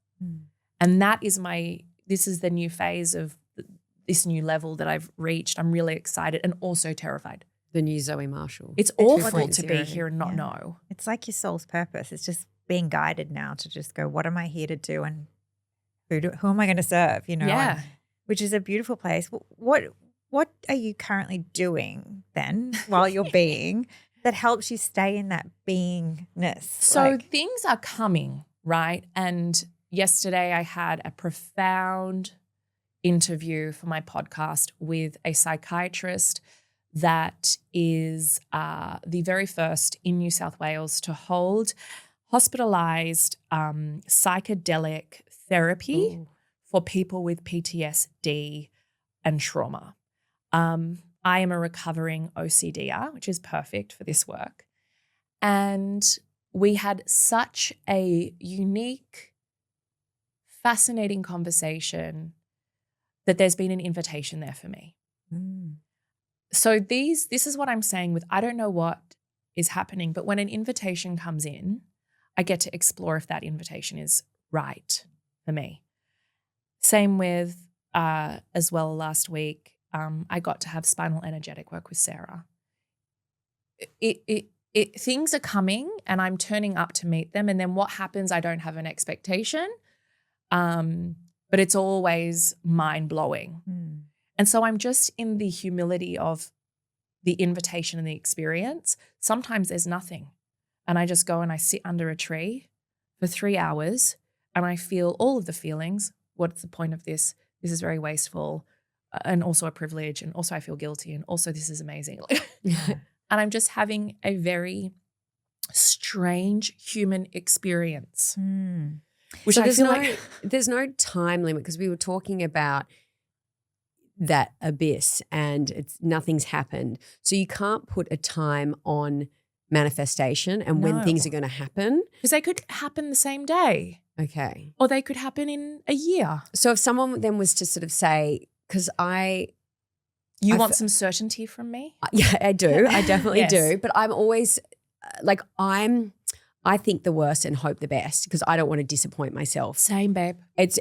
And this is the new phase of this new level that I've reached. I'm really excited and also terrified. The new Zoe Marshall. It's awful to be here and not know. It's like your soul's purpose. It's just being guided now to just go, what am I here to do, and who am I going to serve? Yeah. Which is a beautiful place. What are you currently doing then while you're being that helps you stay in that beingness? So things are coming, right? And yesterday I had a profound interview for my podcast with a psychiatrist that is the very first in New South Wales to hold hospitalized psychedelic therapy for people with PTSD and trauma. I am a recovering OCDer, which is perfect for this work. And we had such a unique, fascinating conversation that there's been an invitation there for me. So this is what I'm saying with, I don't know what is happening, but when an invitation comes in, I get to explore if that invitation is right for me. Same with, as well, last week, I got to have spinal energetic work with Sarah. Things are coming and I'm turning up to meet them. And then what happens, I don't have an expectation, but it's always mind-blowing. And so I'm just in the humility of the invitation and the experience. Sometimes there's nothing. And I just go and I sit under a tree for 3 hours and I feel all of the feelings. What's the point of this? This is very wasteful and also a privilege. And also I feel guilty. And also this is amazing. And I'm just having a very strange human experience. Which so I feel there's no time limit, because we were talking about that abyss and nothing's happened. So you can't put a time on manifestation and when things are going to happen. Because they could happen the same day. Okay. Or they could happen in a year. So if someone then was to sort of say, because You want some certainty from me? Yeah, I do. I definitely do. But I'm always I think the worst and hope the best, because I don't want to disappoint myself. Same, babe. It's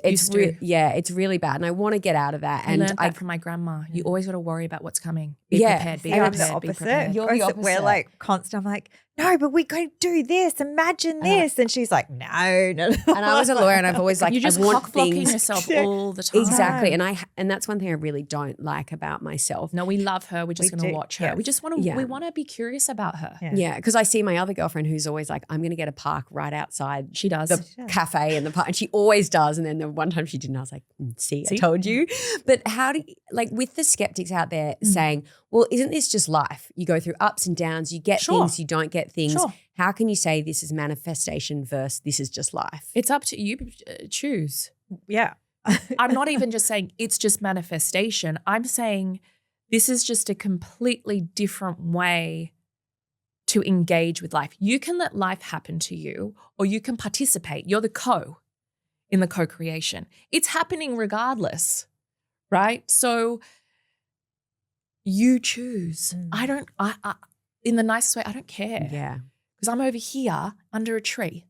really bad, and I want to get out of that. I learned that from my grandma. You always got to worry about what's coming. Be prepared. Be prepared. You're the opposite. We're like constant. I'm like, no, but we're going to do this. Imagine this. And she's like, no. And I was a lawyer, and I've always like, you're just cock-blocking yourself all the time. Exactly. And that's one thing I really don't like about myself. No, we love her. We're just going to watch her. Yes. We just want to. We want to be curious about her. Yeah, because I see my other girlfriend who's always like, I'm going to get a park right outside. She does the cafe and the park, and she always does. And then the one time she didn't, I was like, see, I told you. But how do you, like, with the skeptics out there saying, well, isn't this just life? You go through ups and downs, you get things, you don't get things. How can you say this is manifestation versus this is just life? It's up to you. Choose. Yeah. I'm not even just saying it's just manifestation. I'm saying this is just a completely different way to engage with life. You can let life happen to you, or you can participate. You're the in the co-creation. It's happening regardless, right? So you choose. I in the nicest way, I don't care. Yeah. Because I'm over here under a tree.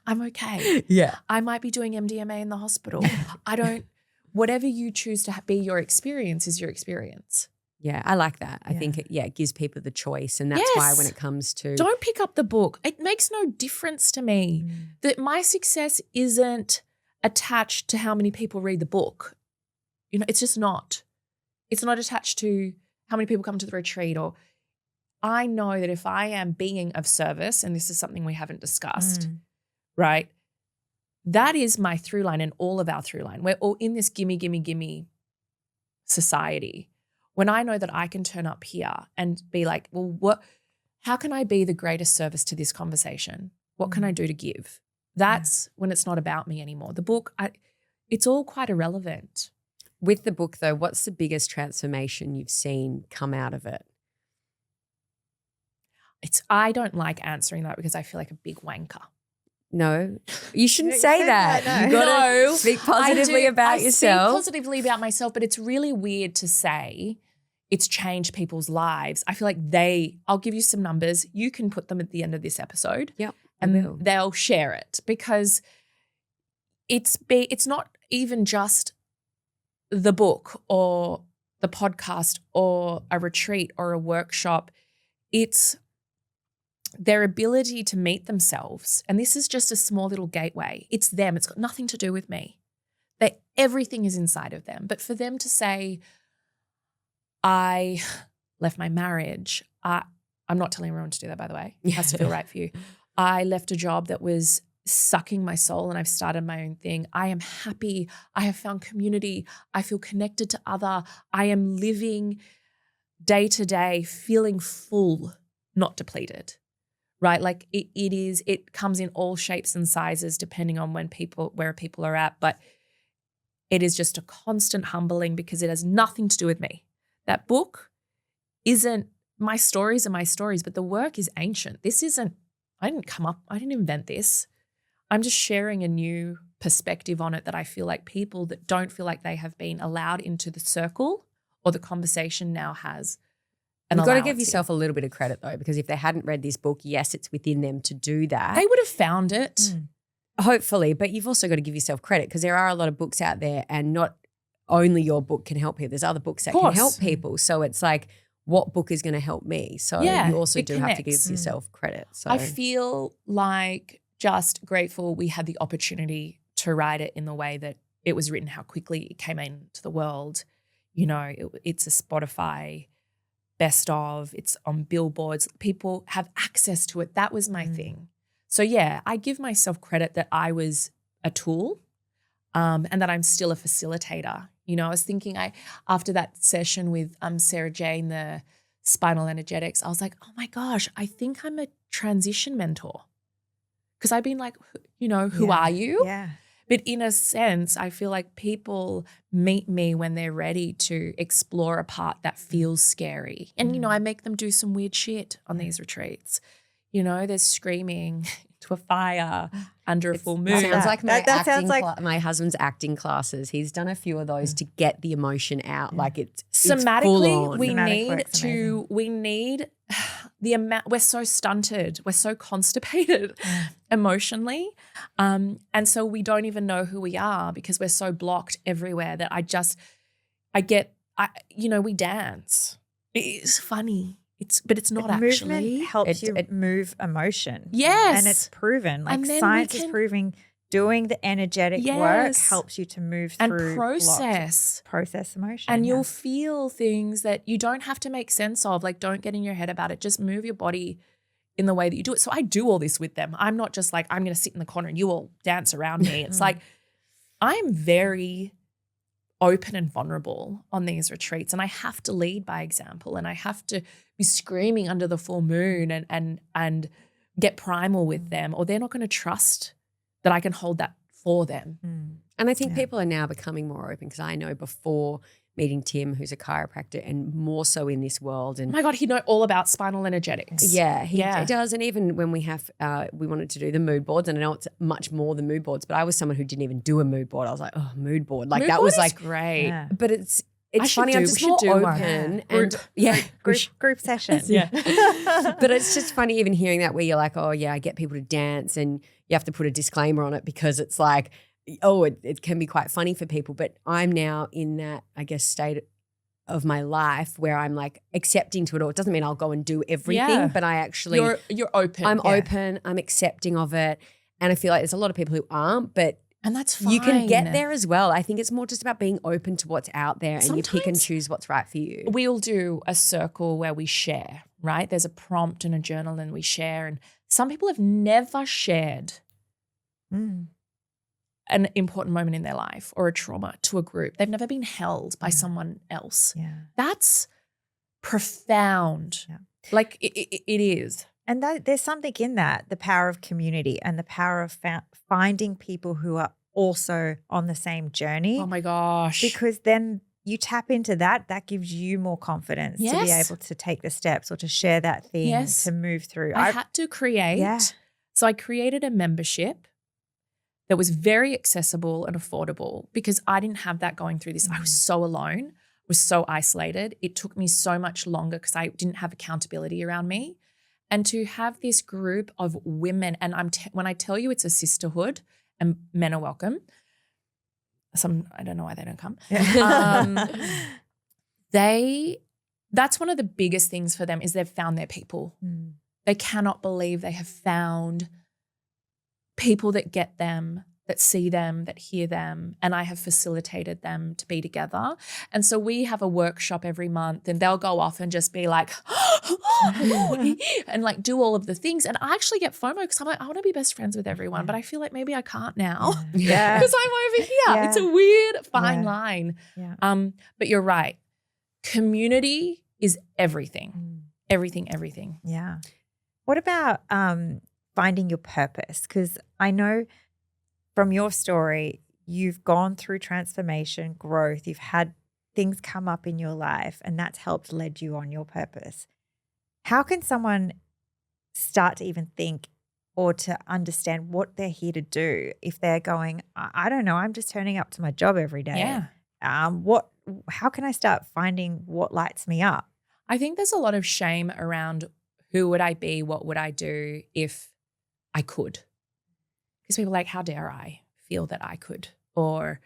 I'm okay. Yeah. I might be doing MDMA in the hospital. Whatever you choose to be your experience is your experience. Yeah, I like that. I think it gives people the choice, and that's why when it comes to don't pick up the book. It makes no difference to me that my success isn't attached to how many people read the book. It's just not. It's not attached to how many people come to the retreat, or I know that if I am being of service, and this is something we haven't discussed, right? That is my through line and all of our through line. We're all in this gimme, gimme, gimme society. When I know that I can turn up here and be like, well, how can I be the greatest service to this conversation? What can I do to give? That's when it's not about me anymore. The book, it's all quite irrelevant. With the book though, what's the biggest transformation you've seen come out of it? I don't like answering that because I feel like a big wanker. No, you shouldn't say that. No. You got to speak positively about yourself. I speak positively about myself, but it's really weird to say it's changed people's lives. I feel like I'll give you some numbers. You can put them at the end of this episode. Yep. And they'll share it because it's not even just the book or the podcast or a retreat or a workshop. It's their ability to meet themselves. And this is just a small little gateway. It's them. It's got nothing to do with me. Everything is inside of them. But for them to say, I left my marriage. I'm not telling everyone to do that, by the way. It has to feel right for you. I left a job that was sucking my soul and I've started my own thing. I am happy. I have found community. I feel connected to other. I am living day to day feeling full, not depleted. Right? Like it comes in all shapes and sizes depending on where people are at. But it is just a constant humbling because it has nothing to do with me. That book isn't, my stories are my stories, but the work is ancient. I didn't invent this. I'm just sharing a new perspective on it that I feel like people that don't feel like they have been allowed into the circle or the conversation now has. You've got to give yourself a little bit of credit though, because if they hadn't read this book, yes, it's within them to do that. They would have found it. Hopefully, but you've also got to give yourself credit because there are a lot of books out there and not only your book can help people. There's other books that can help people. So it's like, what book is going to help me? So you also do have to give yourself credit. So I feel like just grateful we had the opportunity to write it in the way that it was written, how quickly it came into the world. You know, it's a Spotify best of, it's on billboards. People have access to it. That was my thing. So yeah, I give myself credit that I was a tool and that I'm still a facilitator. You know, I was thinking after that session with Sarah Jane, the spinal energetics, I was like, oh my gosh, I think I'm a transition mentor. Because I've been like, you know, who are you? Yeah. But in a sense, I feel like people meet me when they're ready to explore a part that feels scary. And, you know, I make them do some weird shit on these retreats. You know, there's screaming to a fire under a full moon. Sounds like my husband's acting classes. He's done a few of those to get the emotion out. Like it's somatically, we need the amount. We're so stunted. We're so constipated emotionally. And so we don't even know who we are because we're so blocked everywhere that we dance. It's funny. But it's not actually. Movement helps you move emotion. Yes. And it's proven. Like science is proving doing the energetic work helps you to move through and process emotion. And you'll feel things that you don't have to make sense of. Like don't get in your head about it. Just move your body in the way that you do it. So I do all this with them. I'm not just like, I'm going to sit in the corner and you all dance around me. It's like I'm very open and vulnerable on these retreats and I have to lead by example and I have to be screaming under the full moon and get primal with them or they're not going to trust that I can hold that for them. And I think people are now becoming more open because I know before meeting Tim, who's a chiropractor and more so in this world. And oh my God, he'd know all about spinal energetics. Yeah, he does. And even when we wanted to do the mood boards, and I know it's much more than mood boards, but I was someone who didn't even do a mood board. I was like, oh, mood board. Like mood that board was like great. Yeah. But it's funny. I'm just more open and group sessions. Yeah. But it's just funny even hearing that where you're like, oh yeah, I get people to dance and you have to put a disclaimer on it because it's like, oh, it can be quite funny for people. But I'm now in that, I guess, state of my life where I'm like accepting to it all. It doesn't mean I'll go and do everything, but I actually you're open. I'm open. I'm accepting of it, and I feel like there's a lot of people who aren't, and that's fine. You can get there as well. I think it's more just about being open to what's out there, and you pick and choose what's right for you. We'll do a circle where we share, right? There's a prompt and a journal and we share. And some people have never shared an important moment in their life or a trauma to a group. They've never been held by someone else. Yeah. That's profound. Yeah. Like it is. And there's something in that, the power of community and the power of finding people who are also on the same journey. Oh my gosh. Because then you tap into that gives you more confidence to be able to take the steps or to share that thing, to move through. I had to create. So I created a membership that was very accessible and affordable because I didn't have that going through this. I was so alone, was so isolated. It took me so much longer because I didn't have accountability around me. And to have this group of women, and when I tell you it's a sisterhood and men are welcome, I don't know why they don't come. That's one of the biggest things for them is they've found their people. They cannot believe they have found people that get them, that see them, that hear them, and I have facilitated them to be together. And so we have a workshop every month and they'll go off and just be like, and like do all of the things. And I actually get FOMO because I'm like, I want to be best friends with everyone, but I feel like maybe I can't now because I'm over here. It's a weird fine line. But you're right. Community is everything. Everything. Yeah. What about finding your purpose? Because I know from your story, you've gone through transformation, growth, you've had things come up in your life and that's helped lead you on your purpose. How can someone start to even think or to understand what they're here to do if they're going, I don't know, I'm just turning up to my job every day. Yeah. How can I start finding what lights me up? I think there's a lot of shame around who would I be, what would I do if I could? Because people are like, how dare I feel that I could? Or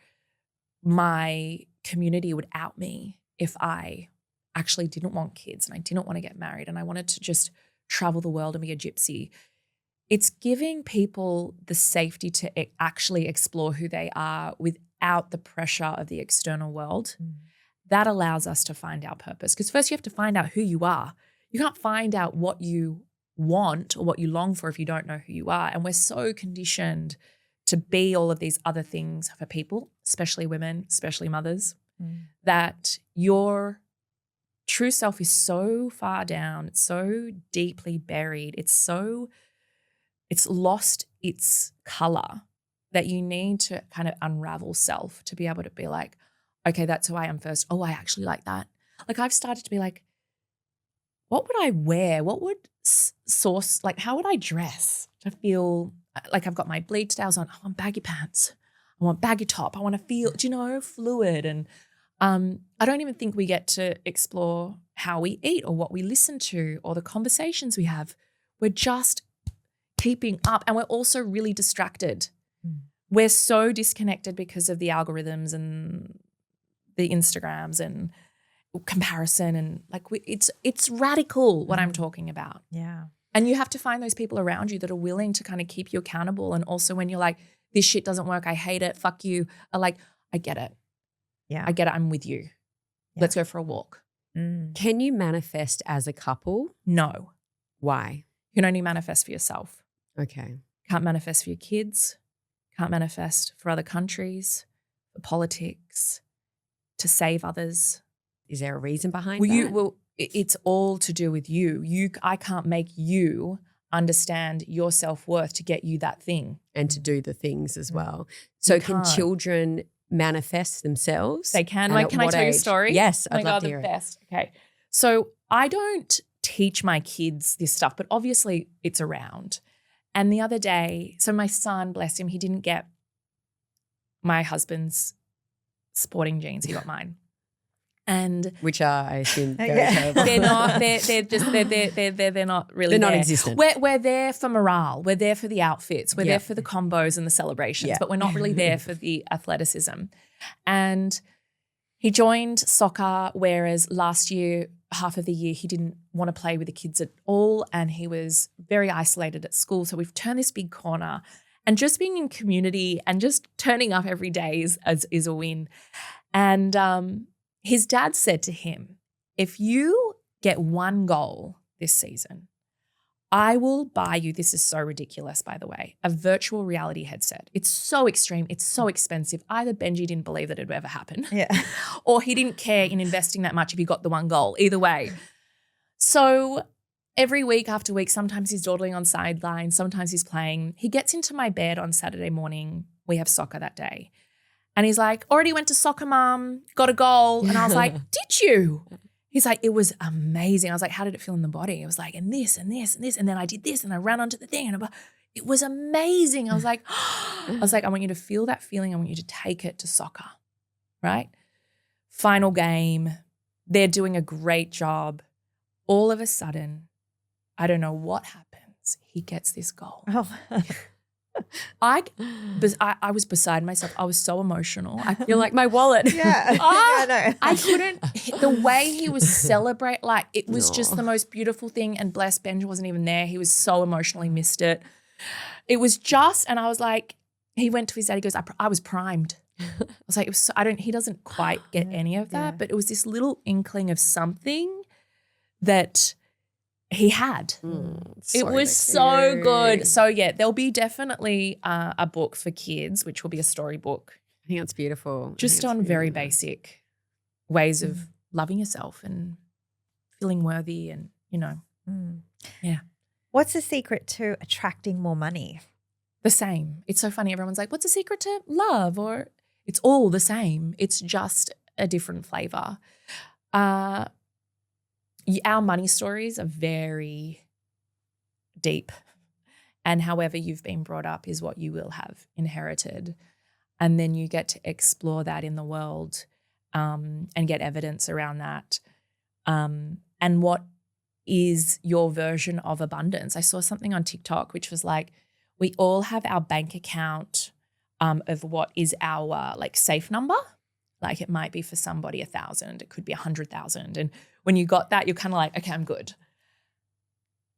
my community would out me if I actually didn't want kids and I didn't want to get married and I wanted to just travel the world and be a gypsy. It's giving people the safety to actually explore who they are without the pressure of the external world. That allows us to find our purpose. Because first you have to find out who you are. You can't find out what you want or what you long for if you don't know who you are. And we're so conditioned to be all of these other things for people, especially women, especially mothers, that your true self is so far down, it's so deeply buried, it's lost its color that you need to kind of unravel self to be able to be like, okay, that's who I am first. Oh, I actually like that. Like I've started to be like, what would I wear? What would how would I dress to feel like I've got my bleed styles on? I want baggy pants. I want baggy top. I want to feel, fluid. And I don't even think we get to explore how we eat or what we listen to or the conversations we have. We're just keeping up and we're also really distracted. We're so disconnected because of the algorithms and the Instagrams and comparison and it's radical what I'm talking about. Yeah. And you have to find those people around you that are willing to kind of keep you accountable. And also when you're like, this shit doesn't work, I hate it, fuck you, are like, I get it. Yeah. I get it, I'm with you. Yeah. Let's go for a walk. Can you manifest as a couple? No. Why? You can only manifest for yourself. Okay. Can't manifest for your kids. Can't manifest for other countries, for politics, to save others. Is there a reason behind that? It's all to do with you. I can't make you understand your self-worth to get you that thing. And to do the things as well. So can children manifest themselves? They can. Can I tell you a story? Yes, I'd love love to hear it. Best. Okay. So I don't teach my kids this stuff, but obviously it's around. And the other day, so my son, bless him, he didn't get my husband's sporting jeans. He got mine. And which are, I assume, very terrible. They're not. They're not really. They're non-existent. We're there for morale. We're there for the outfits. We're there for the combos and the celebrations. But we're not really there for the athleticism. And he joined soccer, whereas last year, half of the year, he didn't want to play with the kids at all, and he was very isolated at school. So we've turned this big corner, and just being in community and just turning up every day is a win. And his dad said to him, if you get one goal this season. I will buy you, this is so ridiculous, by the way, a virtual reality headset. It's so extreme. It's so expensive. Either Benji didn't believe that it would ever happen or he didn't care in investing that much if he got the one goal. Either way. So every week after week, sometimes he's dawdling on sidelines, sometimes he's playing. He gets into my bed on Saturday morning. We have soccer that day. And he's like, already went to soccer, Mum, got a goal. And I was like, did you? He's like, it was amazing. I was like, how did it feel in the body? It was like, and this and this and this. And then I did this and I ran onto the thing. And it was amazing. I was like, I want you to feel that feeling. I want you to take it to soccer, right? Final game. They're doing a great job. All of a sudden, I don't know what happens. He gets this goal. Oh. I was beside myself. I was so emotional. You're like, my wallet. Yeah. I know. I couldn't, the way he was celebrate, like it was just the most beautiful thing. And bless Benj wasn't even there. He was so emotionally missed it. It was just, and I was like, he went to his dad, he goes, I was primed. I was like, he doesn't quite get any of that, but it was this little inkling of something that he had. It was so good. So yeah, there'll be definitely a book for kids, which will be a storybook. I think that's beautiful. Just on very basic ways of loving yourself and feeling worthy and, yeah. What's the secret to attracting more money? The same. It's so funny. Everyone's like, what's the secret to love? Or it's all the same. It's just a different flavor. Our money stories are very deep, and however you've been brought up is what you will have inherited. And then you get to explore that in the world and get evidence around that. And what is your version of abundance? I saw something on TikTok which was like, we all have our bank account of what is our safe number. Like it might be for somebody 1,000, it could be 100,000. And when you got that, you're kind of like, okay, I'm good.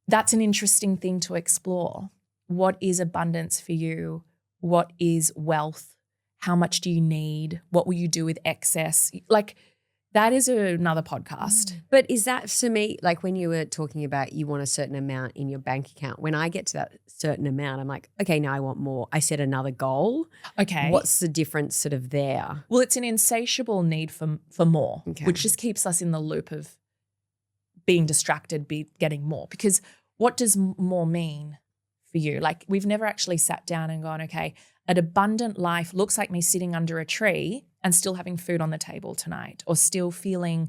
That's an interesting thing to explore. What is abundance for you? What is wealth? How much do you need? What will you do with excess? Like that is another podcast. But is that, to me, like when you were talking about you want a certain amount in your bank account, when I get to that certain amount, I'm like, okay, now I want more. I set another goal. Okay. What's the difference sort of there? Well, it's an insatiable need for more, which just keeps us in the loop of being distracted, getting more. Because what does more mean for you? Like we've never actually sat down and gone, okay, an abundant life looks like me sitting under a tree and still having food on the table tonight, or still feeling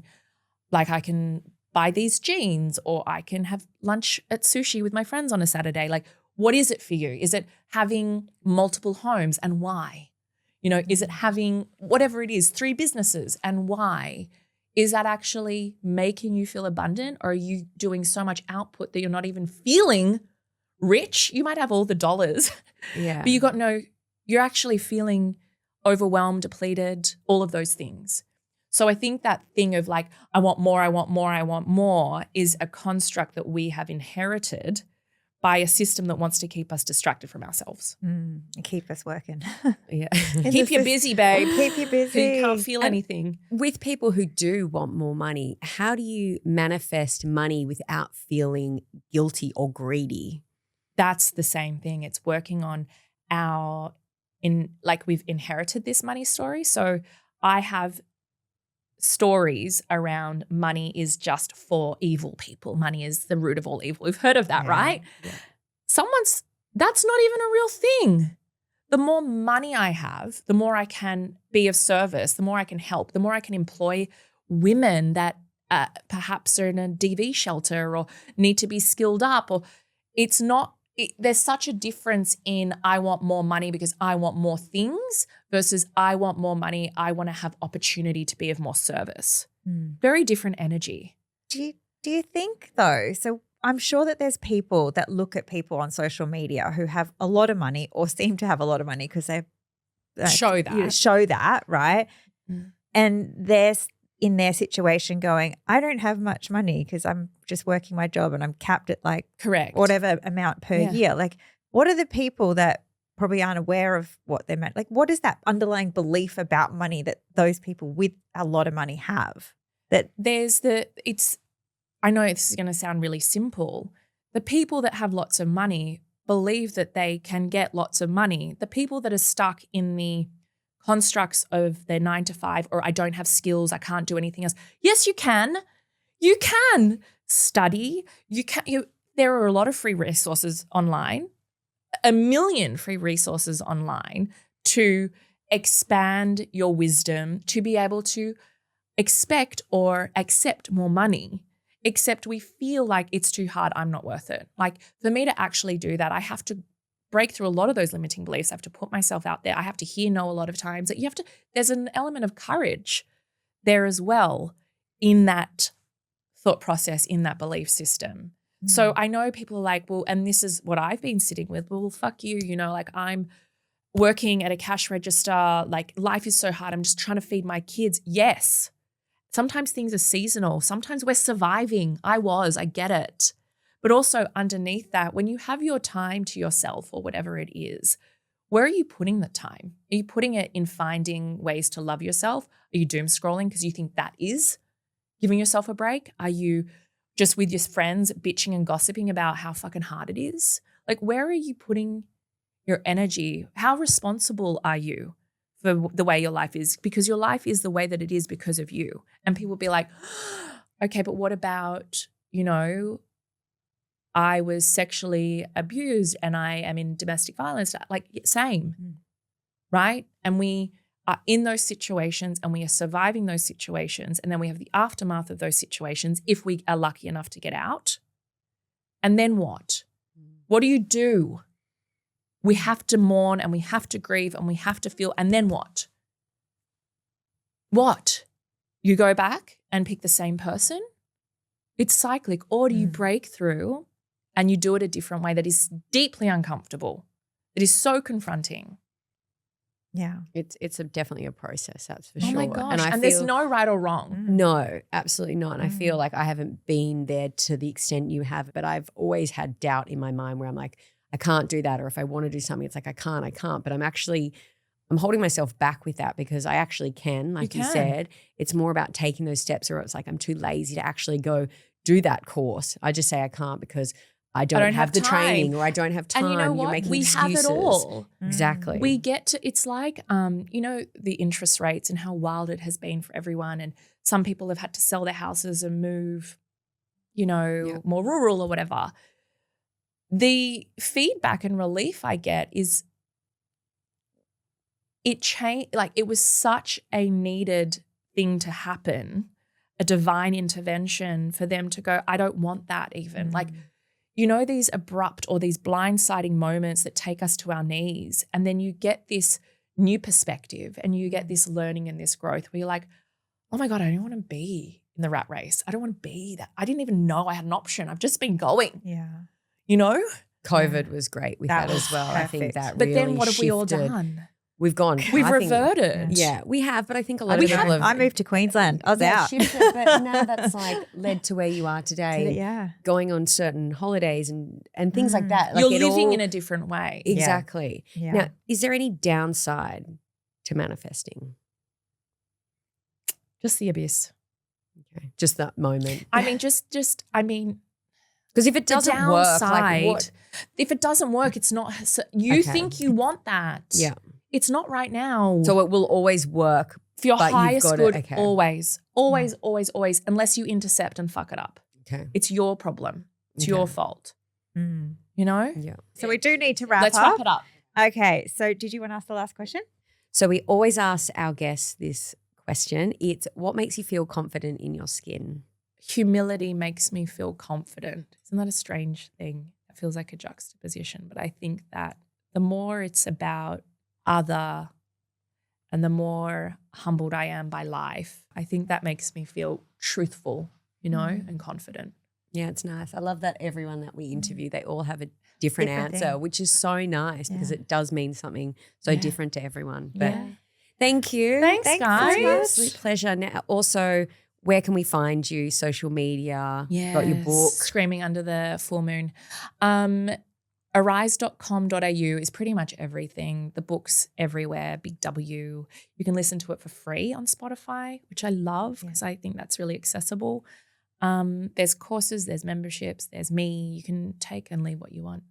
like I can buy these jeans, or I can have lunch at sushi with my friends on a Saturday. Like, what is it for you? Is it having multiple homes, and why? Is it having whatever it is, 3 businesses, and why? Is that actually making you feel abundant, or are you doing so much output that you're not even feeling rich? You might have all the dollars, but you're actually feeling overwhelmed, depleted, all of those things. So I think that thing of like, I want more, I want more, I want more is a construct that we have inherited by a system that wants to keep us distracted from ourselves. And keep us working. Yeah. Keep you busy, babe. Keep you busy. You can't feel anything. With people who do want more money, how do you manifest money without feeling guilty or greedy? That's the same thing. It's working on we've inherited this money story. So I have stories around money is just for evil people. Money is the root of all evil. We've heard of that, right? Yeah. That's not even a real thing. The more money I have, the more I can be of service, the more I can help, the more I can employ women that perhaps are in a DV shelter or need to be skilled up, or there's such a difference in I want more money because I want more things versus I want more money, I want to have opportunity to be of more service. Very different energy. Do you think though, so I'm sure that there's people that look at people on social media who have a lot of money or seem to have a lot of money because they show that, right? And they're in their situation going, I don't have much money because I'm just working my job and I'm capped at correct whatever amount per year. Like, what are the people that probably aren't aware of what they're meant? Like, what is that underlying belief about money that those people with a lot of money have? That it's I know this is going to sound really simple. The people that have lots of money believe that they can get lots of money. The people that are stuck in the constructs of their 9 to 5, or I don't have skills, I can't do anything else. Yes, you can. You can study. There are a lot of free resources online, 1 million free resources online to expand your wisdom, to be able to expect or accept more money. Except we feel like it's too hard, I'm not worth it. Like for me to actually do that, I have to break through a lot of those limiting beliefs. I have to put myself out there. I have to hear no a lot of times. There's an element of courage there as well in that thought process, in that belief system. So I know people are like, well, and this is what I've been sitting with, well, fuck you, like I'm working at a cash register, like life is so hard, I'm just trying to feed my kids. Yes. Sometimes things are seasonal. Sometimes we're surviving. I get it. But also underneath that, when you have your time to yourself or whatever it is, where are you putting the time? Are you putting it in finding ways to love yourself? Are you doom scrolling because you think that is giving yourself a break? Are you just with your friends bitching and gossiping about how fucking hard it is? Like, where are you putting your energy? How responsible are you for the way your life is? Because your life is the way that it is because of you. And people will be like, okay, but what about, I was sexually abused and I am in domestic violence? Like, same, right? And we are in those situations and we are surviving those situations. And then we have the aftermath of those situations if we are lucky enough to get out. And then what? What do you do? We have to mourn and we have to grieve and we have to feel. And then what? What? You go back and pick the same person? It's cyclic. Or do you break through and you do it a different way that is deeply uncomfortable, that is so confronting? Yeah. It's definitely a process, that's for sure. Oh my gosh. And there's no right or wrong. No, absolutely not. And I feel like I haven't been there to the extent you have, but I've always had doubt in my mind where I'm like, I can't do that. Or if I want to do something, it's like, I can't. But I'm holding myself back with that because I actually can, like you said. It's more about taking those steps, or it's like I'm too lazy to actually go do that course. I just say I can't because I don't have the training, or I don't have time. And you know what? You're making we excuses. have it all. Exactly. We get to, it's like, the interest rates and how wild it has been for everyone. And some people have had to sell their houses and move, more rural or whatever. The feedback and relief I get is it changed. Like, it was such a needed thing to happen, a divine intervention for them to go, I don't want that even. Like, these abrupt or these blindsiding moments that take us to our knees, and then you get this new perspective and you get this learning and this growth where you're like, oh my God, I don't want to be in the rat race. I don't want to be that. I didn't even know I had an option. I've just been going. Yeah. COVID was great with that as well. Perfect. I think that But really then what have we all shifted. done? We've gone. We've I think- reverted. Yeah, we have. But I think a lot of people have. I moved to Queensland. I was out. Shifted, but now that's like led to where you are today. Yeah. Going on certain holidays and things like that. Like You're living in a different way. Exactly. Yeah. Now, is there any downside to manifesting? Just the abyss. Okay. Just that moment. I mean, because if it doesn't work, like what? If it doesn't work, it's not. You think you want that. Yeah. It's not right now. So it will always work for your but highest you've got good, okay. always, unless you intercept and fuck it up. Okay. It's your problem. It's your fault. Yeah. So we do need to wrap Let's up. wrap it up. Okay. So did you want to ask the last question? So we always ask our guests this question. It's what makes you feel confident in your skin? Humility makes me feel confident. Isn't that a strange thing? It feels like a juxtaposition, but I think that the more it's about other and the more humbled I am by life, I think that makes me feel truthful, and confident. Yeah, it's nice. I love that everyone that we interview, they all have a different answer, which is so nice because it does mean something so different to everyone. But thank you. Thanks guys. It's an absolute pleasure. Now, also, where can we find you? Social media? Yeah. Got your book. Screaming Under the Full Moon. Arise.com.au is pretty much everything. The book's everywhere, big W. You can listen to it for free on Spotify, which I love because I think that's really accessible. There's courses, there's memberships, there's me. You can take and leave what you want.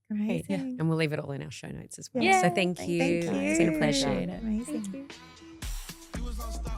Amazing. Yeah. And we'll leave it all in our show notes as well. Yeah, so thank you. Thank you. It's been a pleasure. Appreciate it. Amazing. Thank you.